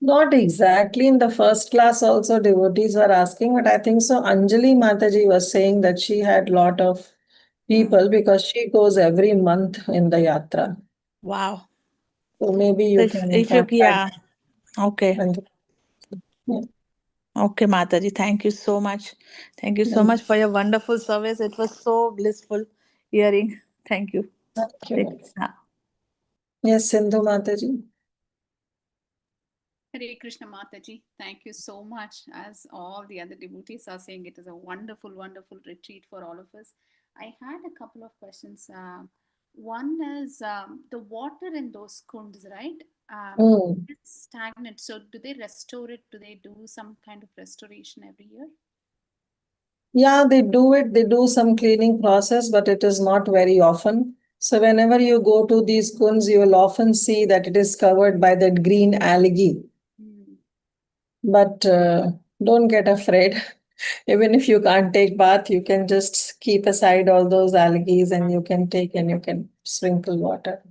Not exactly in the first class also devotees were asking, but I think so. Anjali Mataji was saying that she had lot of people because she goes every month in the yatra. Wow. So maybe you can If you, contact yeah. Okay. Anjali. Yeah. Okay, Mataji. Thank you so much. Thank you so And much for your wonderful service. It was so blissful hearing. Thank you. thank Hare you. Krishna. Yes, Sindhu Mataji. Hare Krishna Mataji, thank you so much. As all the other devotees are saying, it is a wonderful, wonderful retreat for all of us. I had a couple of questions. One is the water in those kunds, right? It's stagnant. So do they restore it? Do they do some kind of restoration every year? Yeah, they do it. They do some cleaning process, but it is not very often. So whenever you go to these kunds, you will often see that it is covered by that green algae. But don't get afraid. Even if you can't take bath, you can just keep aside all those algae and you can take and you can sprinkle water.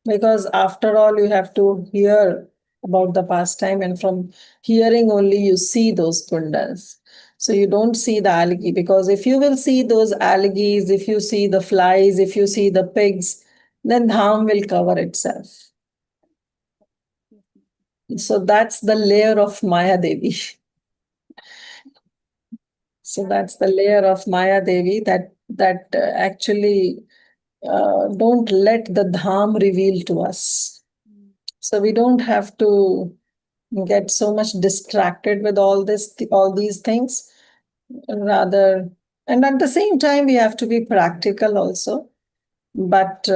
Because after all, you have to hear about the pastime, and from hearing only you see those kundas. So you don't see the algae, because if you will see those algae, if you see the flies, if you see the pigs, then dham will cover itself. So that's the layer of Maya Devi. So that's the layer of Maya Devi that actually don't let the dham reveal to us. So we don't have to get so much distracted with all these things. Rather, and at the same time, we have to be practical also. But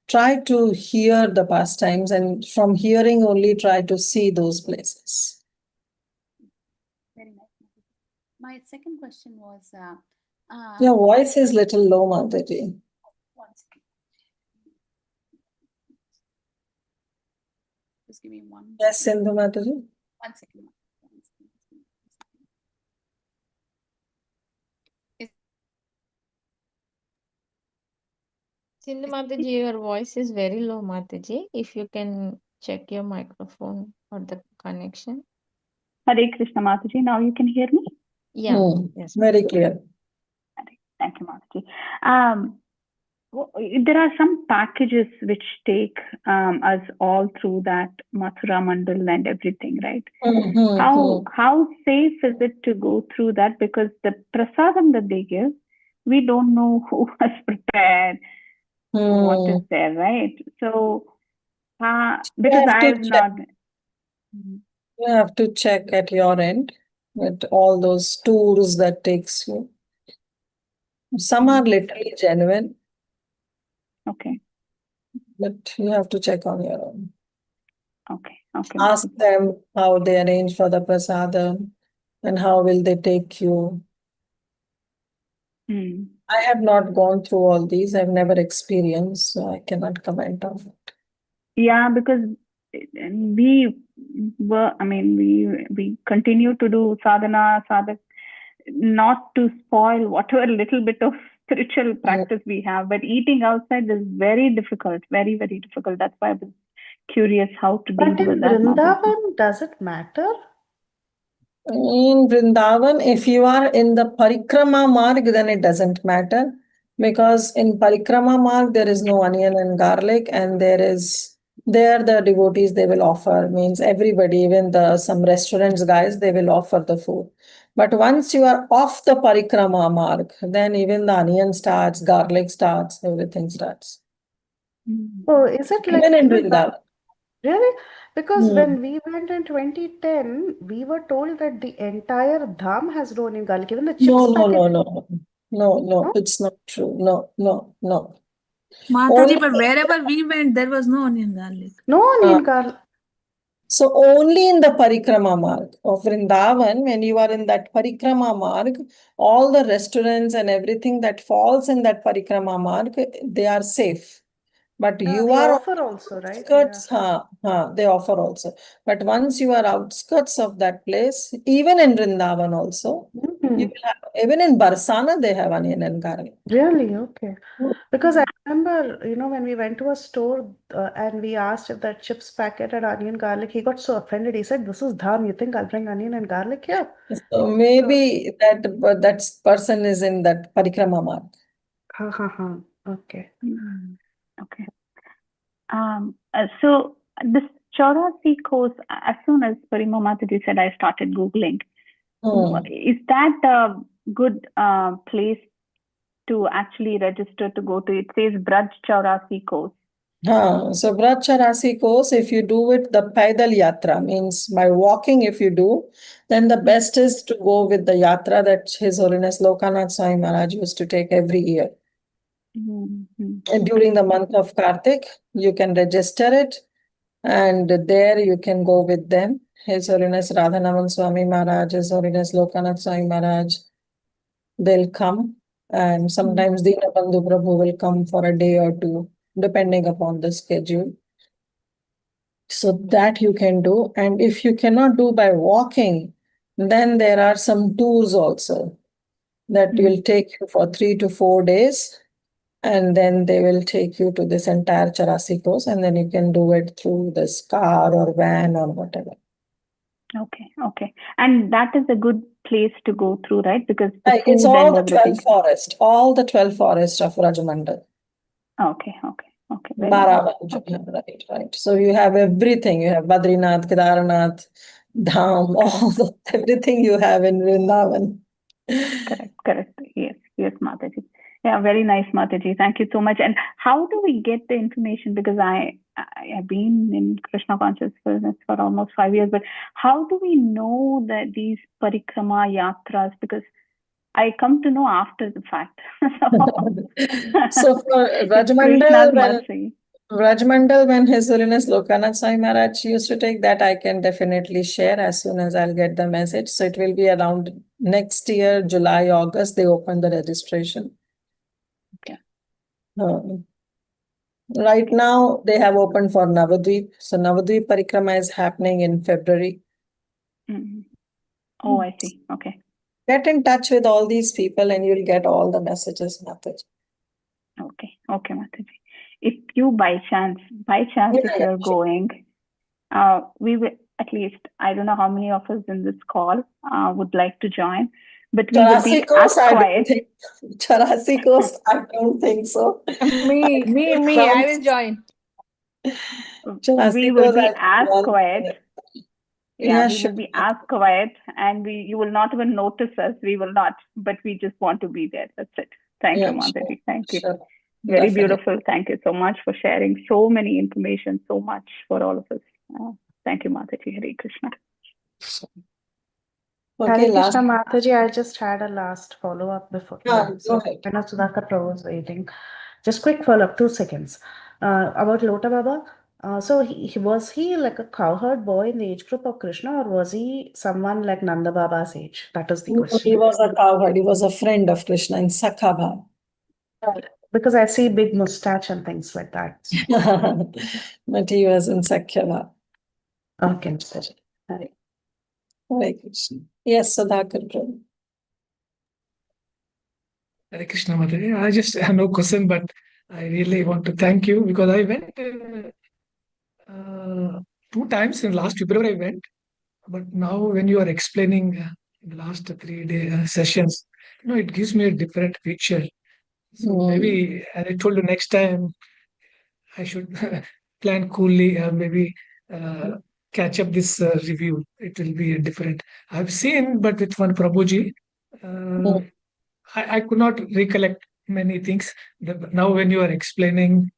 try to hear the pastimes, and from hearing only try to see those places. Very nice. My second question was Your voice is little low, Mataji. one second. Just give me one. Yes, Sindhu Mataji. One second. Sindhu Mataji, your voice is very low, Mataji. If you can check your microphone or the connection. Hare Krishna Mataji. Now you can hear me? Yeah. Yes. Very clear. Thank you, Mataji. There are some packages which take us all through that Mathura Mandal and everything, right? How safe is it to go through that? Because the prasadam that they give, we don't know who has prepared, what is there, right? So, because I've not. You have to check at your end with all those tours that takes you. Some are literally genuine. Okay. But you have to check on your own. Okay. Ask them how they arrange for the prasadam and how will they take you. I have not gone through all these. I've never experienced, so I cannot comment on it. Yeah, because we continue to do sadhana, not to spoil whatever little bit of spiritual practice we have, but eating outside is very difficult, very, very difficult. That's why I was curious how to deal with that. Vrindavan, does it matter? In Vrindavan, if you are in the Parikrama marg, then it doesn't matter, because in Parikrama marg there is no onion and garlic, and there the devotees, they will offer, means everybody, even some restaurants guys, they will offer the food. But once you are off the Parikrama marg, then even the onion starts, garlic starts, everything starts. Oh, is it like even in Vrindavan? Really? Because when we went in 2010, we were told that the entire dham has no onion garlic. Even the chips packet. No, it's not true. No. Mataji, but wherever we went, there was no onion garlic. No onion garlic. So only in the Parikrama marg of Vrindavan, when you are in that Parikrama marg, all the restaurants and everything that falls in that Parikrama marg, they are safe. But you They are offer also, right? outskirts, they offer also. But once you are outskirts of that place, even in Vrindavan also, you will have, even in Barsana, they have onion and garlic. Really? Okay. Because I remember, when we went to a store and we asked if that chips packet had onion garlic, he got so offended. He said, "This is dham. You think I'll bring onion and garlic here?" So maybe that person is in that Parikrama marg. Okay. Okay. So this Chaurasi course, as soon as Parima Mataji said, I started Googling. Is that a good place to actually register to go to? It says Braj Chaurasi course. So Braj Chaurasi course, if you do it, the Paidal Yatra, means by walking, if you do, then the best is to go with the Yatra that His Holiness Lokanath Swami Maharaj used to take every year. Mm-hmm. During the month of Kartik, you can register it, and there you can go with them. His Holiness Radhanavan Swami Maharaj, His Holiness Lokanath Swami Maharaj, they'll come, and sometimes Dinabandhu Prabhu will come for a day or two, depending upon the schedule. So that you can do. And if you cannot do by walking, then there are some tours also that will take you for 3 to 4 days. And then they will take you to this entire Charasi course, and then you can do it through this car or van or whatever. Okay. And that is a good place to go through, right? Because the It's food all and the everything. 12 forest, all the 12 forests of Rajamandal. Okay. Very nice. Okay. Right. So you have everything. You have Badrinath, Kedarnath, Dham, all everything you have in Vrindavan. Correct. Yes, Mataji. Yeah, very nice, Mataji. Thank you so much. And how do we get the information? Because I have been in Krishna consciousness for almost 5 years, but how do we know that these Parikrama Yatras? Because I come to know after the fact. So for Rajamandal, when His Holiness Lokanath Swami Maharaj used to take that, I can definitely share as soon as I'll get the message. So it will be around next year, July, August, they open the registration. Okay. Right now, they have opened for Navadvip. So Navadvip Parikrama is happening in February. Oh, I see. Okay. Get in touch with all these people and you'll get all the messages, Mataji. Okay, Mataji. If you by chance, if you're going, we will, at least, I don't know how many of us in this call would like to join, but we will be as quiet. Charasi course, I don't think so. Me, I will join. We will be as quiet. Yeah, we will be as quiet, and you will not even notice us. We will not, but we just want to be there. That's it. Thank you, Mataji. Thank you. Sure. Very beautiful. Thank you so much for sharing so many information, so much for all of us. Thank you, Mataji. Hare Krishna. Hare Krishna, Mataji, I just had a last follow-up before. Go ahead. I know Sudhakar Prabhu was waiting. Just quick follow-up, 2 seconds. About Lota Baba. So was he like a cowherd boy in the age group of Krishna, or was he someone like Nanda Baba's age? That is the question. He was a cowherd. He was a friend of Krishna in Sakha. Because I see big mustache and things like that. But he was in Sakha. Okay. Hare Krishna. Yes, Sudhakar Prabhu. Hare Krishna Mataji. I just have no question, but I really want to thank you because I went 2 times in last February. I went, but now when you are explaining in the last 3-day sessions, it gives me a different picture. So maybe, as I told you, next time I should plan coolly, maybe catch up this review. It will be different. I've seen, but with one Prabhuji, I could not recollect many things. Now when you are explaining,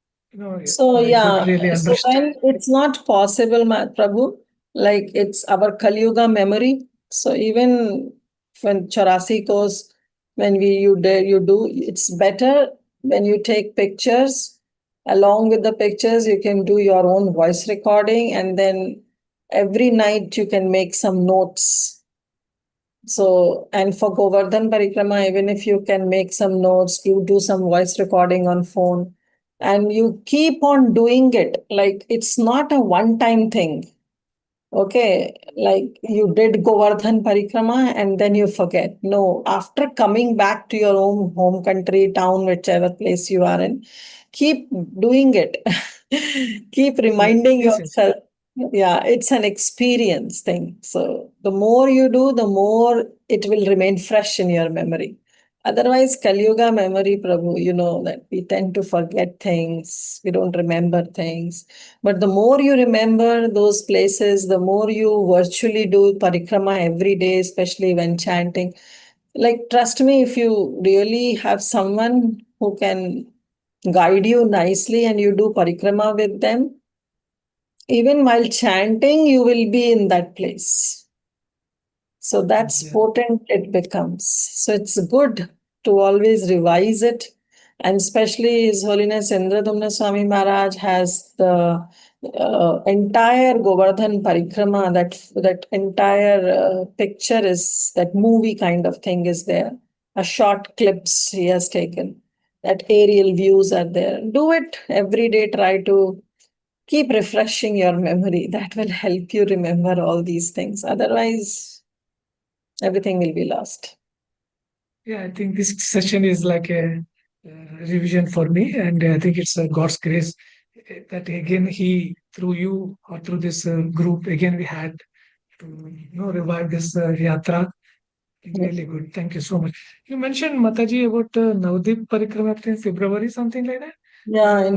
So I could really understand. So when it's not possible, Prabhu, like it's our Kali Yuga memory. So even when Charasi goes, when you do, it's better when you take pictures. Along with the pictures, you can do your own voice recording, and then every night you can make some notes. So, and for Govardhan Parikrama, even if you can make some notes, you do some voice recording on phone, and you keep on doing it. Like it's not a one-time thing. Okay, like you did Govardhan Parikrama and then you forget. No, after coming back to your own home country, town, whichever place you are in, keep doing it. Keep reminding yourself. Yeah, it's an experience thing. So the more you do, the more it will remain fresh in your memory. Otherwise, Kali Yuga memory, Prabhu, that we tend to forget things, we don't remember things. But the more you remember those places, the more you virtually do parikrama every day, especially when chanting. Like, trust me, if you really have someone who can guide you nicely and you do parikrama with them, even while chanting, you will be in that place. So that's potent it becomes. So it's good to always revise it And especially His Holiness Indradumna Swami Maharaj has the entire Govardhan Parikrama, that entire picture is, that movie kind of thing is there. A short clips he has taken. That aerial views are there. Do it every day. Try to keep refreshing your memory. That will help you remember all these things. Otherwise, everything will be lost. Yeah, I think this session is like a revision for me, and I think it's God's grace that again He, through you or through this group, again we had to revive this yatra. Really good. Thank you so much. You mentioned Mataji about Navdeep Parikrama in February, something like that. Yeah,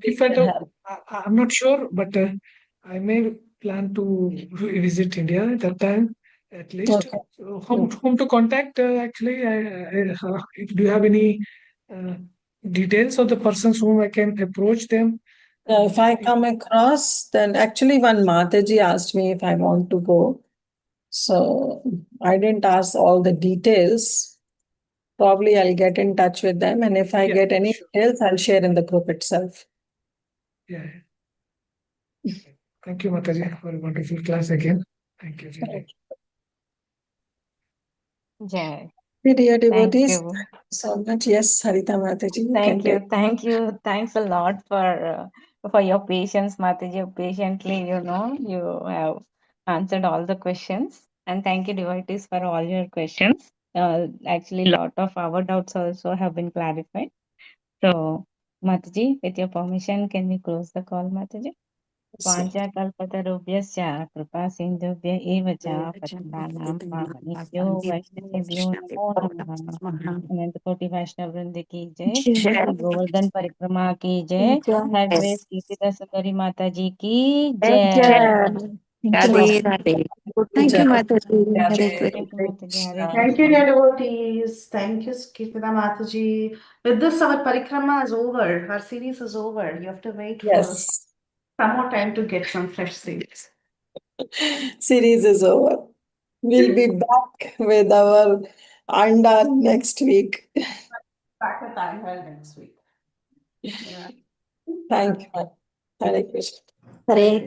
If I don't, I'm not sure, but I may plan to visit India at that time, at least. Okay. So whom to contact? Actually, do you have any details of the persons whom I can approach them? Yeah, if I come across, then actually one Mataji asked me if I want to go. So I didn't ask all the details. Probably I'll get in touch with them, and if I get any details, I'll share in the group itself. Yeah. Thank you, Mataji, for a wonderful class again. Thank you, really. Jai. Dear devotees, you. thank you so much. Yes, Harita Mataji, you Thank can you. take. Thank you. Thanks a lot for your patience, Mataji. Patiently, you have answered all the questions. And thank you, devotees, for all your questions. Actually, a lot of our doubts also have been clarified. So, Mataji, with your permission, can we close the call, Mataji? वाञ्छाकल्पतरुभ्यश्च कृपासिन्धुभ्य एव च पतितानां पावनेभ्यो वैष्णवेभ्यो नमो नमः अनंतकोटि वैष्णव वृंद की जय, श्री गोवर्धन परिक्रमा की जय, हर ग्रेस कीर्तिदा सुंदरी माता जी की जय। Radhe Radhe. Thank you, Mataji. Hare Thank you, Krishna. Mataji. Hare Thank you, Krishna. dear devotees. Thank you, Kirtida Mataji. With this, our parikrama is over. Our series is over. You have to wait for some more time to get some fresh series. Series is over. We'll be back with our Anda next week. Back with Anda next week. Yeah. Thank you. Hare Krishna. Hare Krishna.